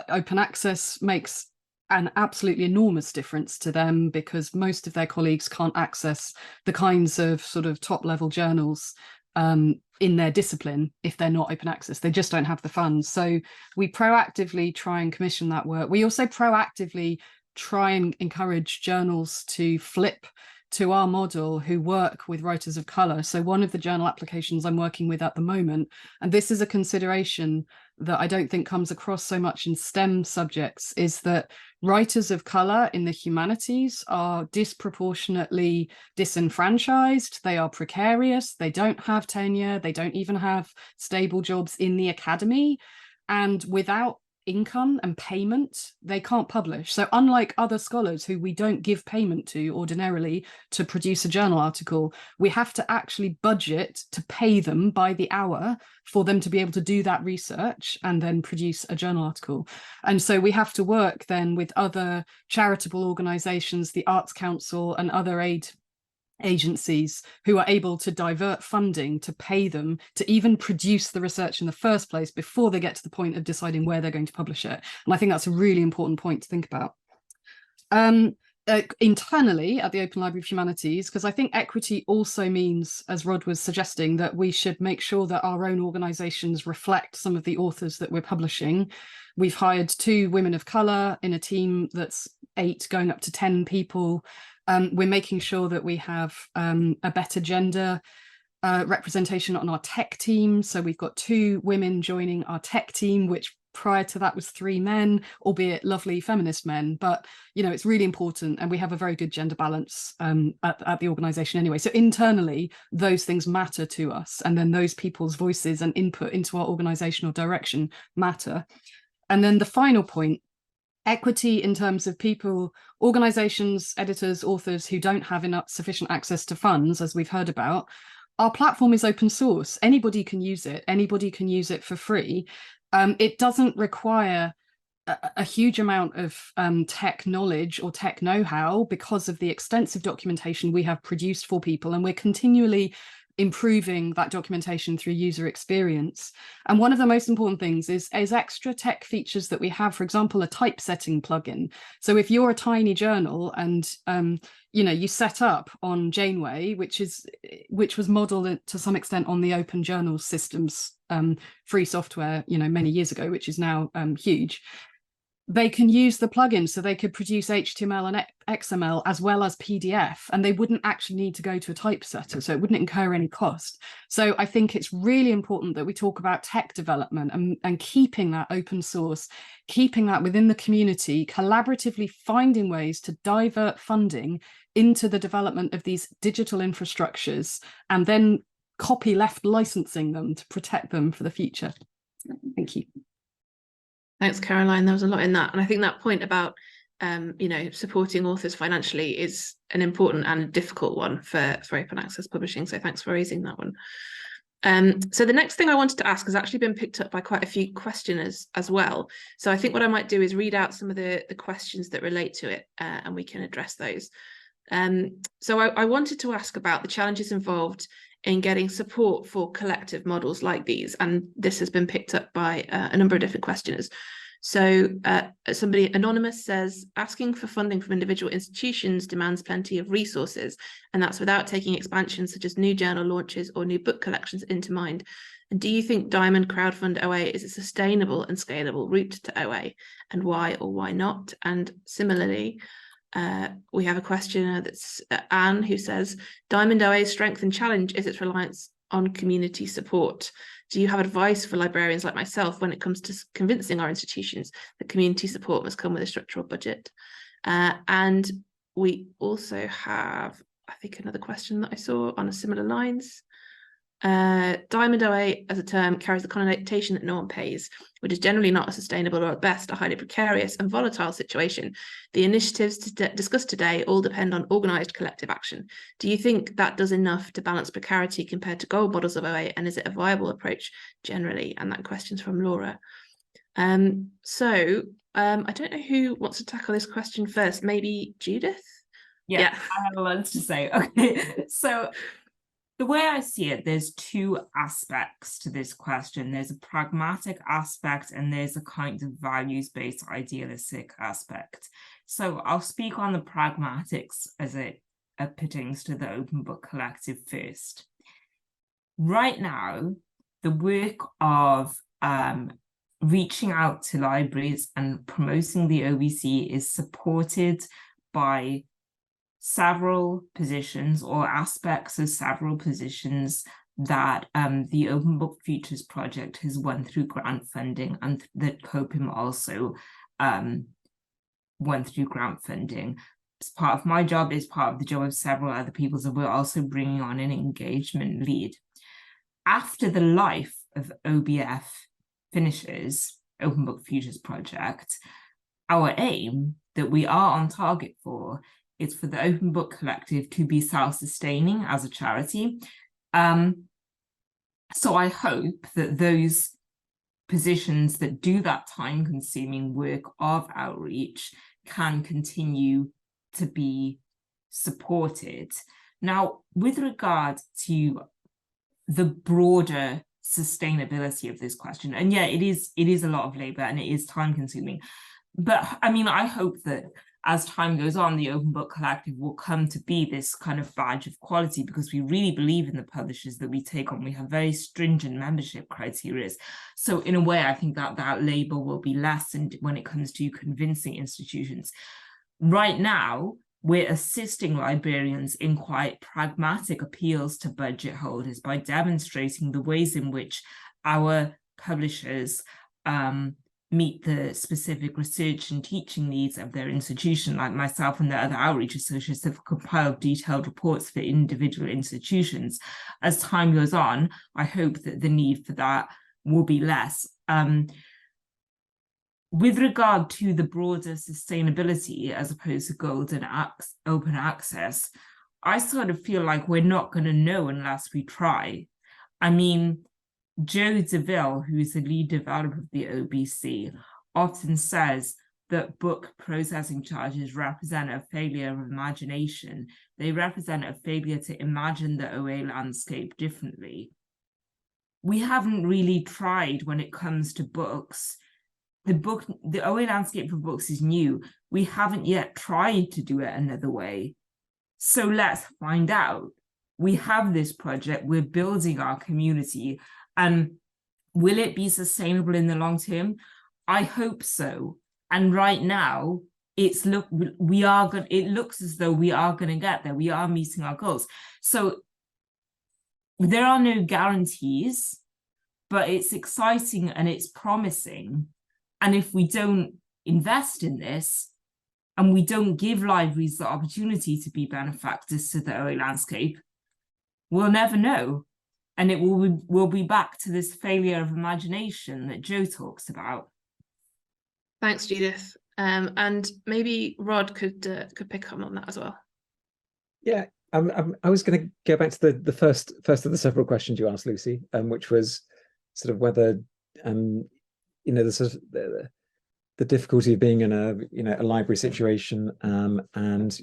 open access makes an absolutely enormous difference to them, because most of their colleagues can't access the kinds of sort of top level journals in their discipline if they're not open access. They just don't have the funds. So we proactively try and commission that work. We also proactively try and encourage journals to flip to our model who work with writers of colour. So one of the journal applications I'm working with at the moment, and this is a consideration that I don't think comes across so much in STEM subjects, is that writers of colour in the humanities are disproportionately disenfranchised. They are precarious. They don't have tenure. They don't even have stable jobs in the academy. And without income and payment, they can't publish. So unlike other scholars who we don't give payment to ordinarily to produce a journal article, we have to actually budget to pay them by the hour for them to be able to do that research and then produce a journal article. And so we have to work then with other charitable organizations, the Arts Council and other aid agencies who are able to divert funding to pay them to even produce the research in the first place before they get to the point of deciding where they're going to publish it. And I think that's a really important point to think about. Internally at the Open Library of Humanities, because I think equity also means, as Rod was suggesting, that we should make sure that our own organisations reflect some of the authors that we're publishing. We've hired 2 women of colour in a team that's 8 going up to 10 people. We're making sure that we have a better gender representation on our tech team. So we've got 2 women joining our tech team, which prior to that was 3 men, albeit lovely feminist men. But, you know, it's really important, and we have a very good gender balance at the organisation anyway. So internally, those things matter to us. And then those people's voices and input into our organisational direction matter. And then the final point, equity in terms of people, organisations, editors, authors who don't have enough sufficient access to funds, as we've heard about. Our platform is open source. Anybody can use it. Anybody can use it for free. It doesn't require a huge amount of tech knowledge or tech know-how because of the extensive documentation we have produced for people, and we're continually improving that documentation through user experience. And one of the most important things is extra tech features that we have, for example, a typesetting plugin. So if you're a tiny journal and you know, you set up on Janeway, which was modeled to some extent on the Open Journal Systems free software, you know, many years ago, which is now huge. They can use the plugin, so they could produce HTML and XML as well as PDF, and they wouldn't actually need to go to a typesetter, so it wouldn't incur any cost. So I think it's really important that we talk about tech development and keeping that open source, keeping that within the community, collaboratively finding ways to divert funding into the development of these digital infrastructures, and then copyleft licensing them to protect them for the future. Thank you. Thanks, Caroline. There was a lot in that. And I think that point about, you know, supporting authors financially is an important and difficult one for open access publishing. So thanks for raising that one. So the next thing I wanted to ask has actually been picked up by quite a few questioners as well. So I think what I might do is read out some of the questions that relate to it, and we can address those. So I wanted to ask about the challenges involved in getting support for collective models like these, and this has been picked up by a number of different questioners. So somebody anonymous says, asking for funding from individual institutions demands plenty of resources, and that's without taking expansions such as new journal launches or new book collections into mind. And do you think Diamond Crowdfund OA is a sustainable and scalable route to OA, and why or why not? And similarly, we have a questioner that's Anne, who says, Diamond OA's strength and challenge is its reliance on community support. Do you have advice for librarians like myself when it comes to convincing our institutions that community support must come with a structural budget? And we also have, I think, another question that I saw on a similar lines. Diamond OA as a term carries the connotation that no one pays, which is generally not a sustainable or at best a highly precarious and volatile situation. The initiatives discussed today all depend on organised collective action. Do you think that does enough to balance precarity compared to goal models of OA, and is it a viable approach generally? And that question's from Laura. I don't know who wants to tackle this question first. Maybe Judith? Yeah. I have lots to say. Okay, so the way I see it, there's 2 aspects to this question. There's a pragmatic aspect and there's a kind of values-based idealistic aspect. So I'll speak on the pragmatics as it pertains to the Open Book Collective first. Right now, the work of reaching out to libraries and promoting the OBC is supported by several positions or aspects of several positions that the Open Book Futures project has won through grant funding, and that COPIM also won through grant funding. As part of my job, is part of the job of several other people, so we're also bringing on an engagement lead. After the life of OBF finishes, Open Book Futures project, our aim that we are on target for is for the Open Book Collective to be self-sustaining as a charity. So I hope that those positions that do that time-consuming work of outreach can continue to be supported. Now, with regard to the broader sustainability of this question, and yeah, it is a lot of labor and it is time consuming, but I mean, I hope that as time goes on, the Open Book Collective will come to be this kind of badge of quality, because we really believe in the publishers that we take on. We have very stringent membership criteria. So in a way, I think that labor will be lessened when it comes to convincing institutions. Right now, we're assisting librarians in quite pragmatic appeals to budget holders by demonstrating the ways in which our publishers meet the specific research and teaching needs of their institution. Like myself and the other outreach associates have compiled detailed reports for individual institutions. As time goes on, I hope that the need for that will be less. With regard to the broader sustainability, as opposed to golden open access, I sort of feel like we're not going to know unless we try. I mean, Joe DeVille, who is the lead developer of the OBC, often says that book processing charges represent a failure of imagination. They represent a failure to imagine the OA landscape differently. We haven't really tried when it comes to books. The OA landscape for books is new. We haven't yet tried to do it another way. So let's find out. We have this project, we're building our community, and will it be sustainable in the long term? I hope so. And right now, it looks as though we are going to get there. We are meeting our goals. So there are no guarantees, but it's exciting and it's promising. And if we don't invest in this, and we don't give libraries the opportunity to be benefactors to the OA landscape, we'll never know. And it will be back to this failure of imagination that Joe talks about. Thanks, Judith. And maybe Rod could pick up on that as well. Yeah, I was going to go back to the first of the several questions you asked, Lucy, which was sort of whether the difficulty of being in a library situation and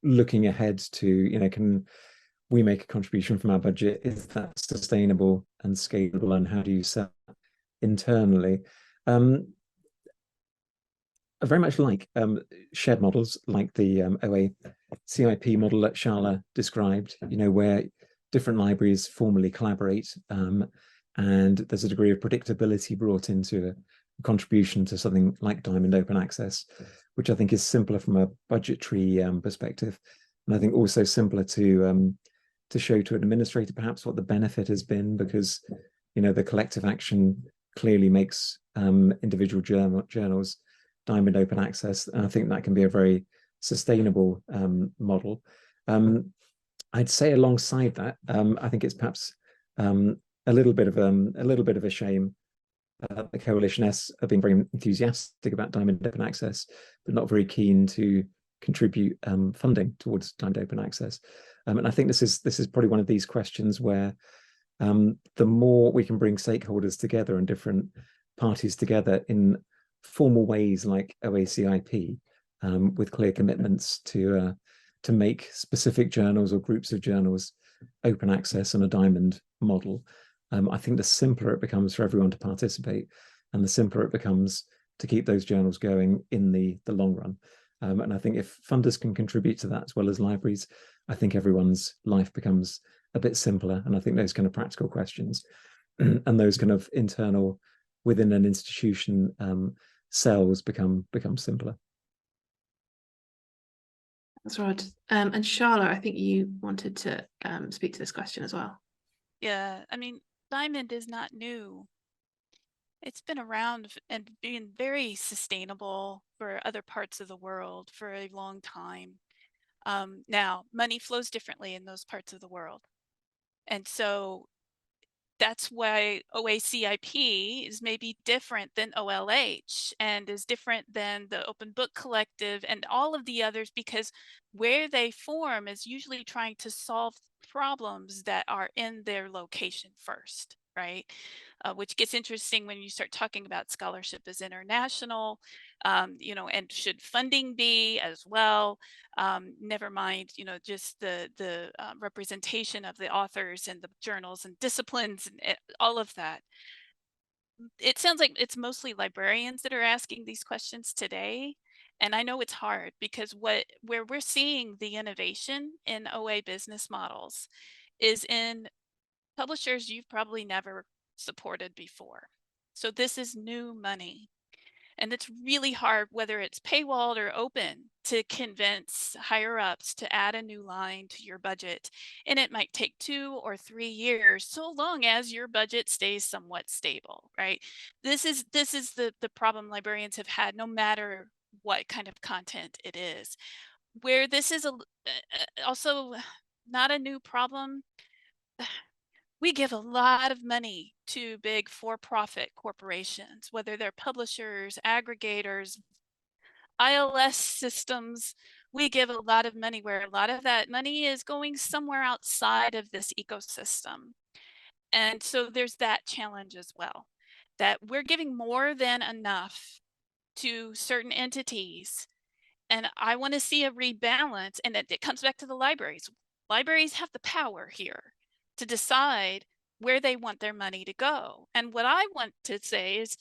looking ahead to can we make a contribution from our budget? Is that sustainable and scalable, and how do you set that internally? I very much like shared models, like the OA CIP model that Sharla described, where different libraries formally collaborate, and there's a degree of predictability brought into a contribution to something like Diamond Open Access, which I think is simpler from a budgetary perspective, and I think also simpler to show to an administrator perhaps what the benefit has been, because the collective action clearly makes individual journals Diamond Open Access, and I think that can be a very sustainable model. I'd say alongside that, I think it's perhaps a little bit of a shame the Coalition S have been very enthusiastic about Diamond Open Access, but not very keen to contribute funding towards Diamond Open Access. And I think this is probably one of these questions where the more we can bring stakeholders together and different parties together in formal ways like OACIP, with clear commitments to make specific journals or groups of journals open access on a Diamond model, I think the simpler it becomes for everyone to participate, and the simpler it becomes to keep those journals going in the long run. And I think if funders can contribute to that as well as libraries, I think everyone's life becomes a bit simpler. And I think those kind of practical questions and those kind of internal within an institution cells become simpler. That's right. And Sharla, I think you wanted to speak to this question as well. Yeah, I mean, Diamond is not new. It's been around and being very sustainable for other parts of the world for a long time. Now, money flows differently in those parts of the world. And so that's why OACIP is maybe different than OLH and is different than the Open Book Collective and all of the others, because where they form is usually trying to solve problems that are in their location first. right? Which gets interesting when you start talking about scholarship as international, you know, and should funding be as well? Never mind, you know, just the representation of the authors and the journals and disciplines and all of that. It sounds like it's mostly librarians that are asking these questions today. And I know it's hard because where we're seeing the innovation in OA business models is in publishers you've probably never supported before. So this is new money. And it's really hard, whether it's paywalled or open, to convince higher ups to add a new line to your budget. And it might take 2 or 3 years, so long as your budget stays somewhat stable, right? This is the problem librarians have had, no matter what kind of content it is. Where this is also not a new problem, we give a lot of money to big for-profit corporations, whether they're publishers, aggregators, ILS systems. We give a lot of money where a lot of that money is going somewhere outside of this ecosystem. And so there's that challenge as well, that we're giving more than enough to certain entities. And I want to see a rebalance, and it comes back to the libraries. Libraries have the power here to decide where they want their money to go. And what I want to say is,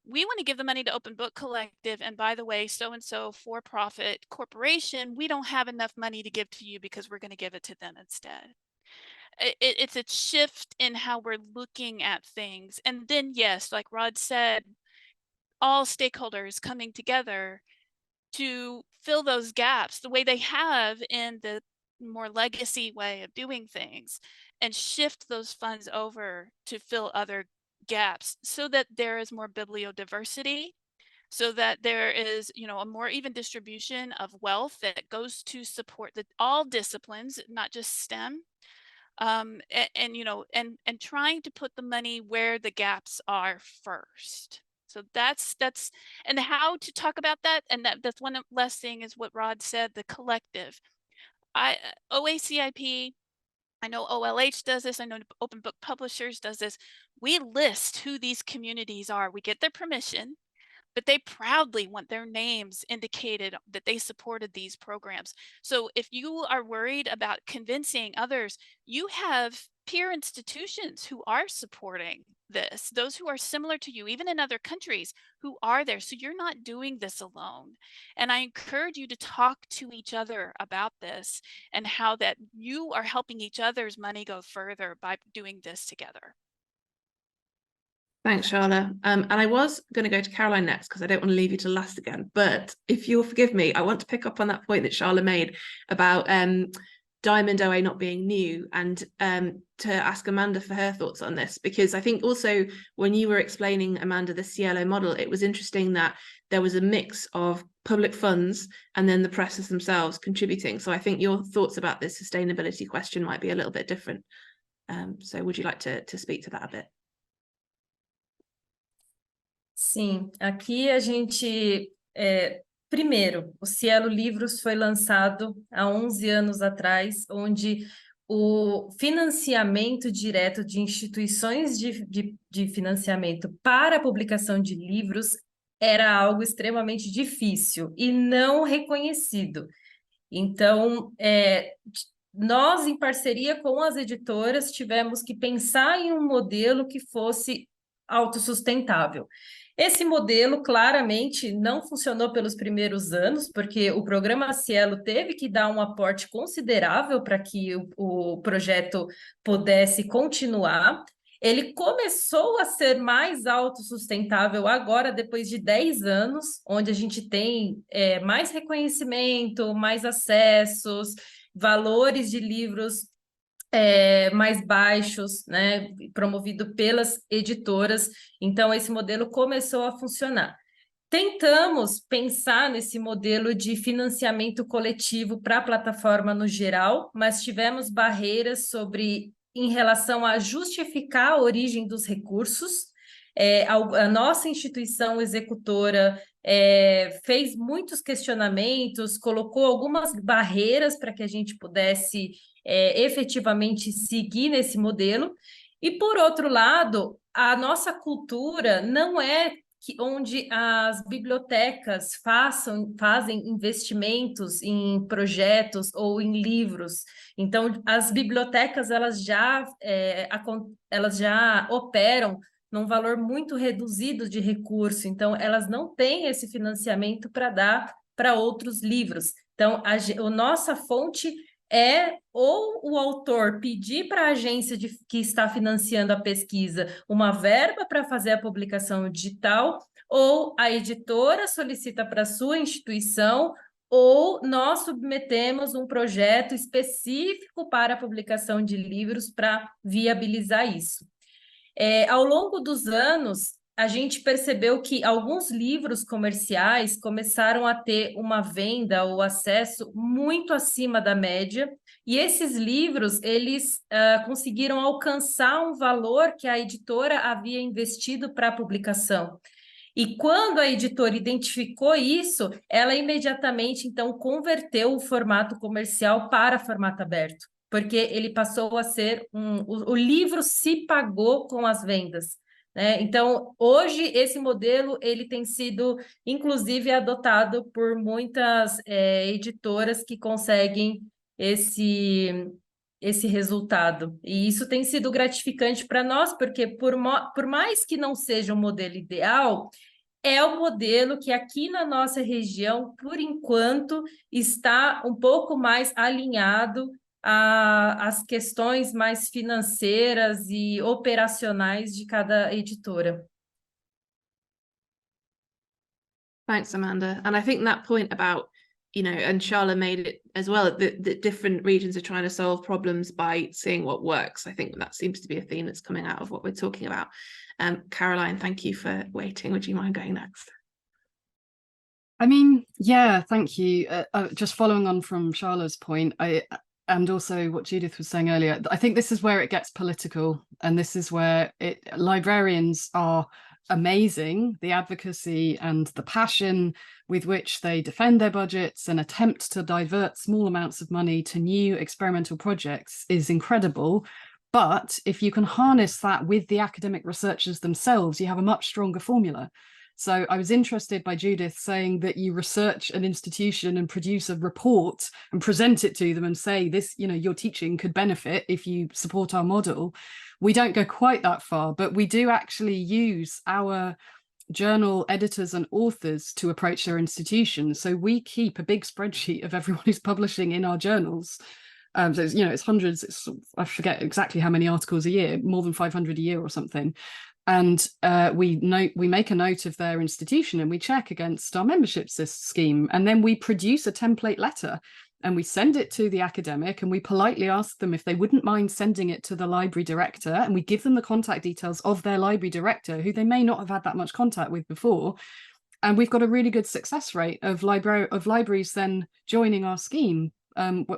we want to give the money to Open Book Collective, and by the way, so-and-so for-profit corporation, we don't have enough money to give to you because we're going to give it to them instead. It's a shift in how we're looking at things. And then, yes, like Rod said, all stakeholders coming together to fill those gaps the way they have in the more legacy way of doing things, and shift those funds over to fill other gaps so that there is more bibliodiversity, so that there is, you know, a more even distribution of wealth that goes to support all disciplines, not just STEM. And you know, and trying to put the money where the gaps are first. So that's and how to talk about that. And that's one last thing is what Rod said, the collective. OACIP, I know OLH does this, I know Open Book Publishers does this. We list who these communities are. We get their permission, but they proudly want their names indicated that they supported these programs. So if you are worried about convincing others, you have peer institutions who are supporting this, those who are similar to you, even in other countries, who are there. So you're not doing this alone. And I encourage you to talk to each other about this and how that you are helping each other's money go further by doing this together. Thanks, Sharla. And I was going to go to Caroline next because I don't want to leave you to last again. But if you'll forgive me, I want to pick up on that point that Sharla made about Diamond OA not being new, and to ask Amanda for her thoughts on this, because I think also when you were explaining, Amanda, the SciELO model, it was interesting that there was a mix of public funds and then the presses themselves contributing. So I think your thoughts about this sustainability question might be a little bit different. So would you like to speak to that a bit? Sim, aqui a gente... primeiro, o SciELO Livros foi lançado há 11 anos atrás, onde o financiamento direto de instituições de financiamento para a publicação de livros era algo extremamente difícil e não reconhecido. Então, nós, em parceria com as editoras, tivemos que pensar em um modelo que fosse autossustentável. Esse modelo claramente não funcionou pelos primeiros anos, porque o programa SciELO teve que dar um aporte considerável para que o projeto pudesse continuar. Ele começou a ser mais autossustentável agora, depois de 10 anos, onde a gente tem mais reconhecimento, mais acessos, valores de livros mais baixos, né, promovido pelas editoras. Então, esse modelo começou a funcionar. Tentamos pensar nesse modelo de financiamento coletivo para a plataforma no geral, mas tivemos barreiras em relação a justificar a origem dos recursos. A nossa instituição executora fez muitos questionamentos, colocou algumas barreiras para que a gente pudesse efetivamente seguir nesse modelo, E, por outro lado, a nossa cultura não é onde as bibliotecas fazem investimentos em projetos ou em livros. Então, as bibliotecas elas já operam num valor muito reduzido de recurso, então elas não têm esse financiamento para dar para outros livros. Então, a nossa fonte é ou o autor pedir para a agência que está financiando a pesquisa uma verba para fazer a publicação digital, ou a editora solicita para a sua instituição, ou nós submetemos um projeto específico para a publicação de livros para viabilizar isso. Ao longo dos anos, a gente percebeu que alguns livros comerciais começaram a ter uma venda ou acesso muito acima da média, e esses livros, eles conseguiram alcançar um valor que a editora havia investido para a publicação. E quando a editora identificou isso, ela imediatamente, então, converteu o formato comercial para formato aberto, porque ele passou a ser o livro se pagou com as vendas, né? Então, hoje, esse modelo ele tem sido, inclusive, adotado por muitas editoras que conseguem esse resultado. E isso tem sido gratificante para nós, porque por mais que não seja um modelo ideal, é o modelo que aqui na nossa região, por enquanto, está um pouco mais alinhado às questões mais financeiras e operacionais de cada editora. Thanks, Amanda. And I think that point about, and Sharla made it as well, that different regions are trying to solve problems by seeing what works. I think that seems to be a theme that's coming out of what we're talking about. Caroline, thank you for waiting. Would you mind going next? I mean, yeah, thank you. Just following on from Sharla's point, and also what Judith was saying earlier, I think this is where it gets political, and this is where librarians are amazing, the advocacy and the passion with which they defend their budgets and attempt to divert small amounts of money to new experimental projects is incredible. But if you can harness that with the academic researchers themselves, you have a much stronger formula. So I was interested by Judith saying that you research an institution and produce a report and present it to them and say this, your teaching could benefit if you support our model. We don't go quite that far, but we do actually use our journal editors and authors to approach their institutions. So we keep a big spreadsheet of everyone who's publishing in our journals. So it's hundreds, I forget exactly how many articles a year, more than 500 a year or something. And we make a note of their institution and we check against our membership scheme. And then we produce a template letter and we send it to the academic and we politely ask them if they wouldn't mind sending it to the library director, and we give them the contact details of their library director, who they may not have had that much contact with before. And we've got a really good success rate of libraries then joining our scheme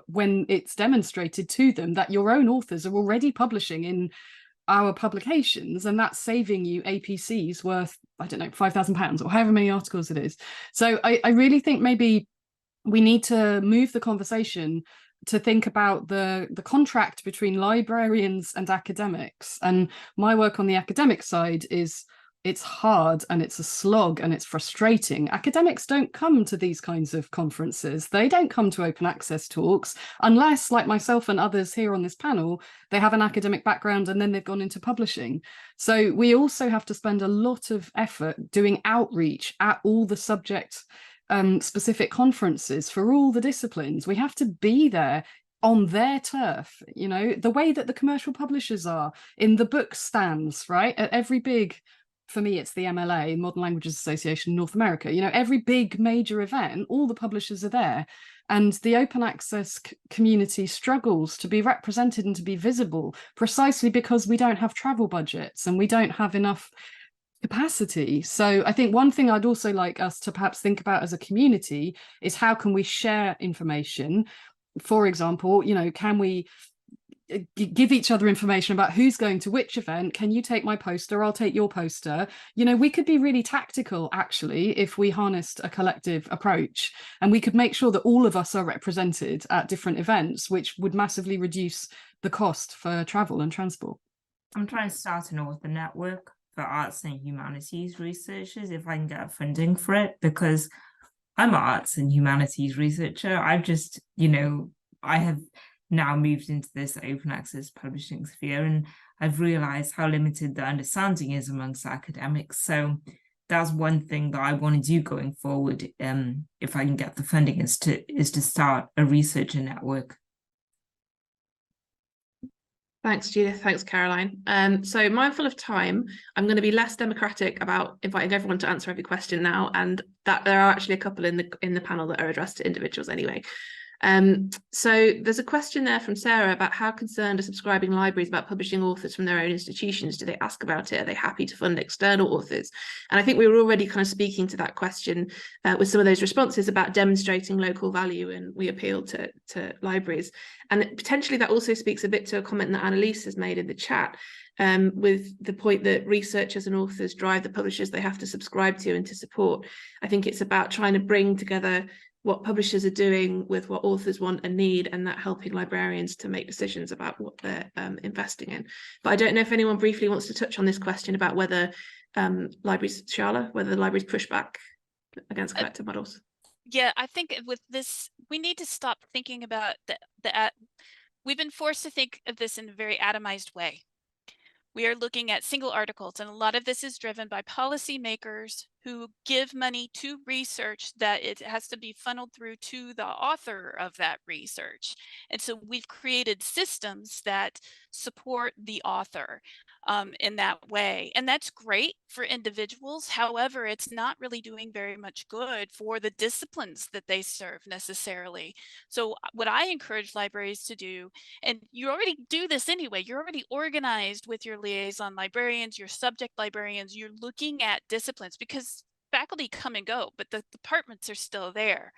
when it's demonstrated to them that your own authors are already publishing in our publications, and that's saving you APCs worth, I don't know, £5,000 or however many articles it is. So I really think maybe we need to move the conversation to think about the contract between librarians and academics. And my work on the academic side is, it's hard and it's a slog and it's frustrating. Academics don't come to these kinds of conferences. They don't come to open access talks unless, like myself and others here on this panel, they have an academic background and then they've gone into publishing. So we also have to spend a lot of effort doing outreach at all the subject specific conferences for all the disciplines. We have to be there on their turf, the way that the commercial publishers are in the book stands, right? At every big, for me, it's the MLA, Modern Languages Association North America, every big major event, all the publishers are there. And the open access community struggles to be represented and to be visible precisely because we don't have travel budgets and we don't have enough capacity. So I think one thing I'd also like us to perhaps think about as a community is how can we share information? For example, can we give each other information about who's going to which event? Can you take my poster? I'll take your poster. We could be really tactical, actually, if we harnessed a collective approach, and we could make sure that all of us are represented at different events, which would massively reduce the cost for travel and transport. I'm trying to start an author network for arts and humanities researchers if I can get funding for it, because I'm an arts and humanities researcher. I've just, I have now moved into this open access publishing sphere, and I've realized how limited the understanding is amongst academics. So that's one thing that I want to do going forward, if I can get the funding, is to start a researcher network. Thanks, Judith. Thanks, Caroline. So mindful of time, I'm going to be less democratic about inviting everyone to answer every question now, and that there are actually a couple in the panel that are addressed to individuals anyway. So there's a question there from Sarah about how concerned are subscribing libraries about publishing authors from their own institutions? Do they ask about it? Are they happy to fund external authors? And I think we were already kind of speaking to that question with some of those responses about demonstrating local value, and we appeal to libraries. And potentially that also speaks a bit to a comment that Annalise has made in the chat, with the point that researchers and authors drive the publishers they have to subscribe to and to support. I think it's about trying to bring together what publishers are doing with what authors want and need, and that helping librarians to make decisions about what they're investing in. But I don't know if anyone briefly wants to touch on this question about whether libraries, Sharla, whether the libraries push back against collective models. Yeah, I think with this, we need to stop thinking about we've been forced to think of this in a very atomized way. We are looking at single articles, and a lot of this is driven by policymakers who give money to research that it has to be funneled through to the author of that research. And so we've created systems that support the author in that way. And that's great for individuals. However, it's not really doing very much good for the disciplines that they serve necessarily. So what I encourage libraries to do, and you already do this anyway, you're already organized with your liaison librarians, your subject librarians, you're looking at disciplines, because faculty come and go, but the departments are still there.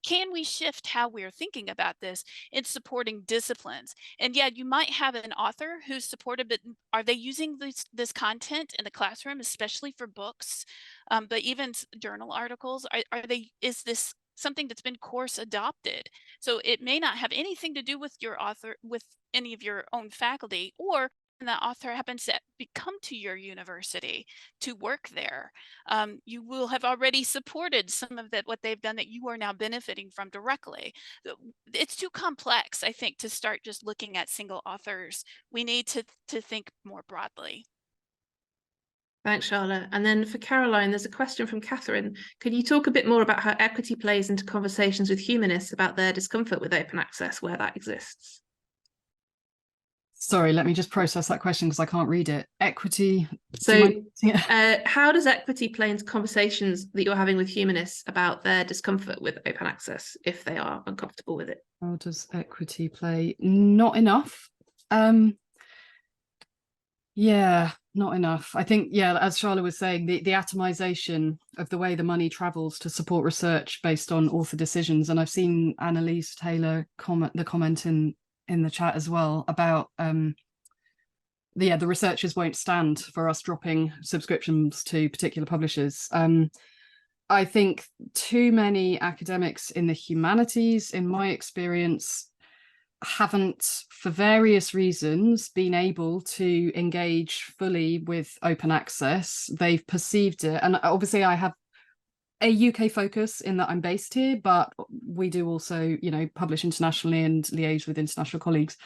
Can we shift how we're thinking about this in supporting disciplines? And yeah, you might have an author who's supported, but are they using this content in the classroom, especially for books, but even journal articles? Is this something that's been course adopted? So it may not have anything to do with your author, with any of your own faculty, or that author happens to come to your university to work there. You will have already supported some of what they've done that you are now benefiting from directly. It's too complex, I think, to start just looking at single authors. We need to think more broadly. Thanks, Sharla. And then for Caroline, there's a question from Catherine. Can you talk a bit more about how equity plays into conversations with humanists about their discomfort with open access where that exists? Sorry, let me just process that question because I can't read it. Equity. So how does equity play into conversations that you're having with humanists about their discomfort with open access if they are uncomfortable with it? How does equity play? Not enough. Yeah, not enough. I think, yeah, as Sharla was saying, the atomization of the way the money travels to support research based on author decisions. And I've seen Annalise Taylor comment in the chat as well about the researchers won't stand for us dropping subscriptions to particular publishers. I think too many academics in the humanities, in my experience, haven't, for various reasons, been able to engage fully with open access. They've perceived it, and obviously I have a UK focus in that I'm based here, but we do also, publish internationally and liaise with international colleagues.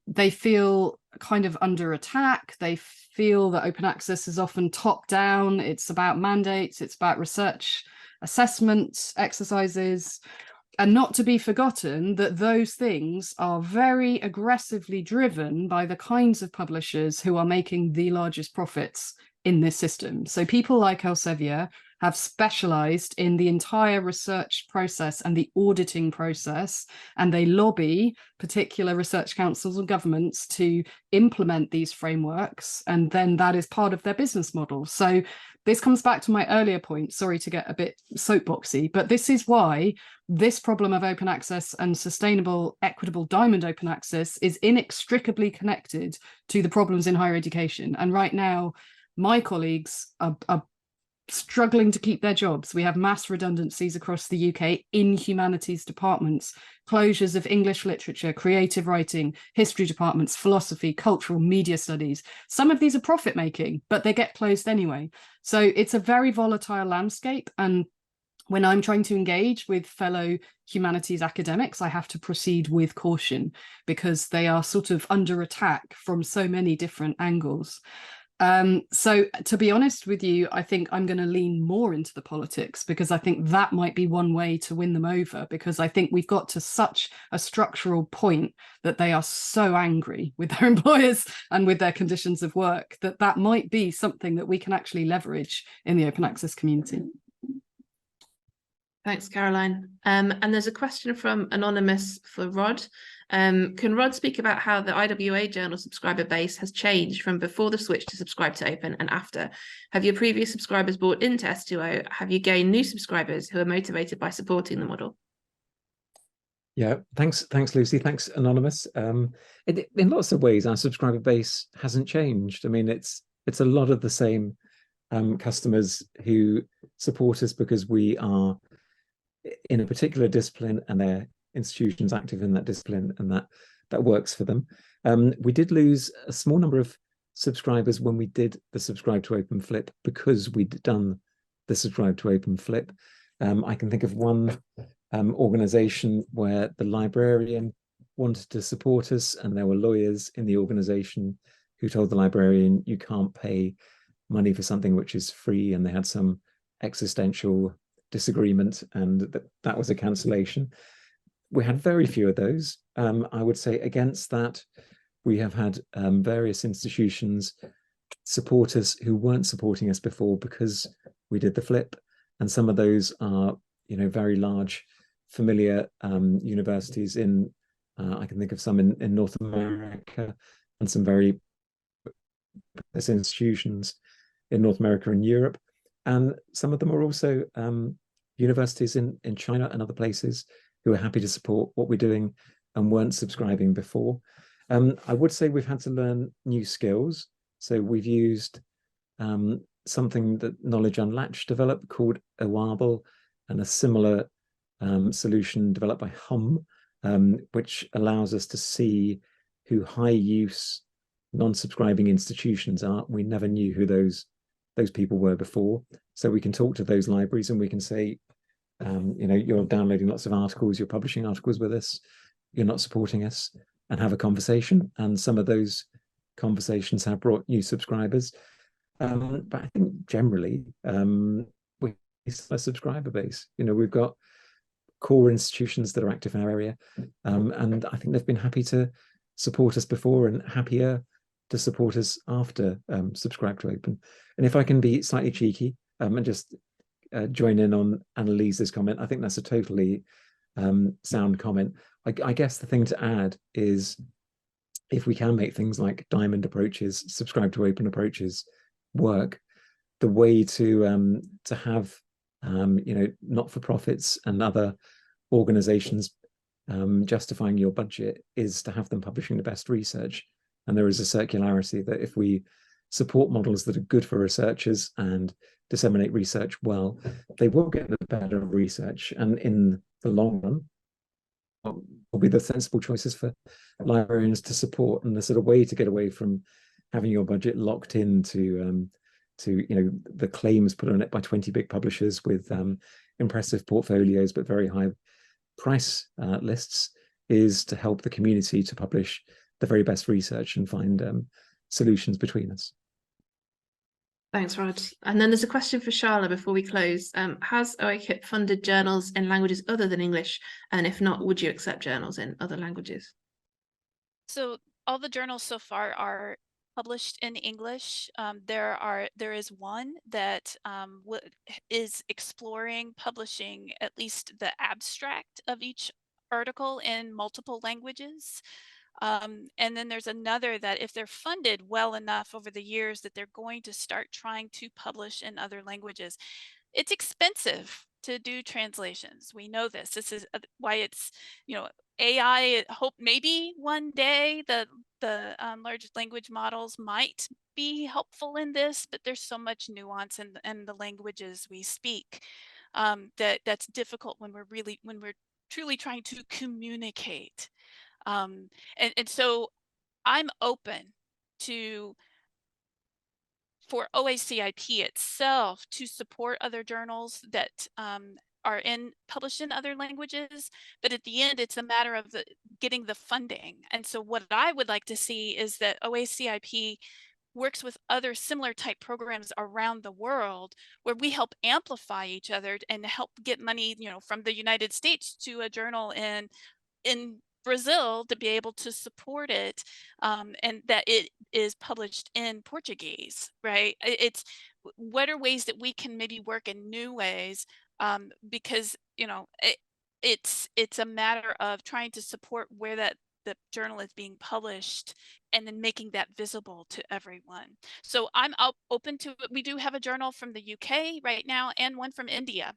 They feel kind of under attack. They feel that open access is often top down. It's about mandates. It's about research assessment exercises. And not to be forgotten that those things are very aggressively driven by the kinds of publishers who are making the largest profits in this system. So people like Elsevier have specialized in the entire research process and the auditing process, and they lobby particular research councils and governments to implement these frameworks, and then that is part of their business model. So this comes back to my earlier point, sorry to get a bit soapboxy, but this is why this problem of open access and sustainable, equitable diamond open access is inextricably connected to the problems in higher education. And right now, my colleagues are struggling to keep their jobs. We have mass redundancies across the UK in humanities departments, closures of English literature, creative writing, history departments, philosophy, cultural, media studies. Some of these are profit making, but they get closed anyway. So it's a very volatile landscape. And when I'm trying to engage with fellow humanities academics, I have to proceed with caution because they are sort of under attack from so many different angles. So to be honest with you, I think I'm going to lean more into the politics because I think that might be one way to win them over, because I think we've got to such a structural point that they are so angry with their employers and with their conditions of work that that might be something that we can actually leverage in the open access community. Thanks, Caroline. And there's a question from Anonymous for Rod. Can Rod speak about how the IWA journal subscriber base has changed from before the switch to subscribe to open and after? Have your previous subscribers bought into S2O? Have you gained new subscribers who are motivated by supporting the model? Yeah, thanks, Lucy. Thanks, Anonymous. In lots of ways, our subscriber base hasn't changed. I mean, it's a lot of the same customers who support us because we are in a particular discipline and their institutions active in that discipline, and that works for them. We did lose a small number of subscribers when we did the subscribe to open flip because we'd done the subscribe to open flip. I can think of one organization where the librarian wanted to support us, and there were lawyers in the organization who told the librarian, you can't pay money for something which is free, and they had some existential disagreement, and that was a cancellation. We had very few of those. I would say against that, we have had various institutions support us who weren't supporting us before because we did the flip, and some of those are, you know, very large, familiar universities in. I can think of some in North America, and some very institutions in North America and Europe. And some of them are also universities in China and other places who are happy to support what we're doing and weren't subscribing before. I would say we've had to learn new skills. So we've used something that Knowledge Unlatched developed called OASPA, and a similar solution developed by which allows us to see who high use non-subscribing institutions are. We never knew who those people were before. So we can talk to those libraries and we can say, you know, you're downloading lots of articles, you're publishing articles with us, you're not supporting us, and have a conversation. And some of those conversations have brought new subscribers. But I think generally, we have a subscriber base. You know, we've got core institutions that are active in our area. And I think they've been happy to support us before and happier to support us after subscribe to open. And if I can be slightly cheeky and just join in on Annalise's comment, I think that's a totally sound comment. I guess the thing to add is, if we can make things like diamond approaches, subscribe to open approaches work, the way to have you know, not-for-profits and other organizations justifying your budget is to have them publishing the best research. And there is a circularity that if we support models that are good for researchers and disseminate research well, they will get the better research, and in the long run will be the sensible choices for librarians to support, and the sort of way to get away from having your budget locked into you know, the claims put on it by 20 big publishers with impressive portfolios but very high price lists, is to help the community to publish the very best research and find solutions between us. Thanks, Rod. And then there's a question for Sharla before we close. Has OAKIP funded journals in languages other than English? And if not, would you accept journals in other languages? So all the journals so far are published in English. There is one that is exploring publishing at least the abstract of each article in multiple languages. And then there's another that, if they're funded well enough over the years, that they're going to start trying to publish in other languages. It's expensive to do translations. We know this. This is why it's, you know, AI, hope maybe one day the large language models might be helpful in this, but there's so much nuance in the languages we speak that's difficult when we're truly trying to communicate. And so I'm open for OASCIP itself to support other journals that are published in other languages, but at the end, it's a matter of getting the funding. And so what I would like to see is that OASCIP works with other similar type programs around the world where we help amplify each other and help get money, from the United States to a journal in Brazil to be able to support it, and that it is published in Portuguese, right? It's what are ways that we can maybe work in new ways, because it's a matter of trying to support where the journal is being published and then making that visible to everyone. So I'm open to it. We do have a journal from the UK right now and one from India,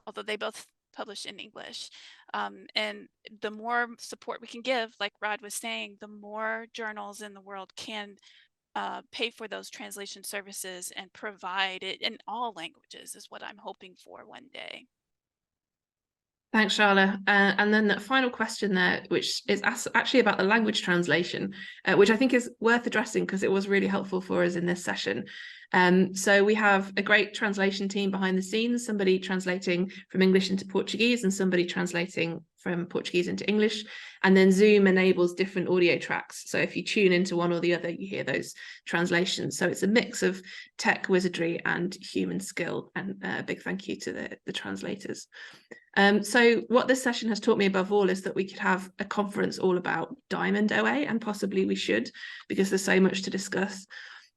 although they both publish in English. And the more support we can give, like Rod was saying, the more journals in the world can pay for those translation services and provide it in all languages is what I'm hoping for one day. Thanks, Sharla. And then the final question there, which is actually about the language translation, which I think is worth addressing because it was really helpful for us in this session. So we have a great translation team behind the scenes, somebody translating from English into Portuguese and somebody translating from Portuguese into English. And then Zoom enables different audio tracks. So if you tune into one or the other, you hear those translations. So it's a mix of tech wizardry and human skill. And a big thank you to the translators. So what this session has taught me above all is that we could have a conference all about Diamond OA, and possibly we should, because there's so much to discuss.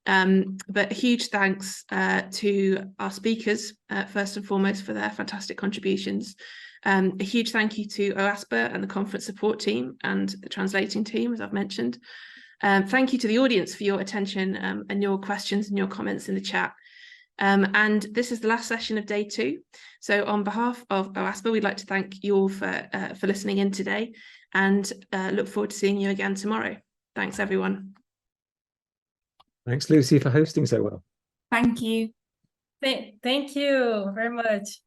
But a huge thanks to our speakers, first and foremost, for their fantastic contributions. A huge thank you to OASPA and the conference support team and the translating team, as I've mentioned. Thank you to the audience for your attention and your questions and your comments in the chat. And this is the last session of day 2. So on behalf of OASPA, we'd like to thank you all for listening in today, and look forward to seeing you again tomorrow. Thanks, everyone. Thanks, Lucy, for hosting so well. Thank you. Thank you very much.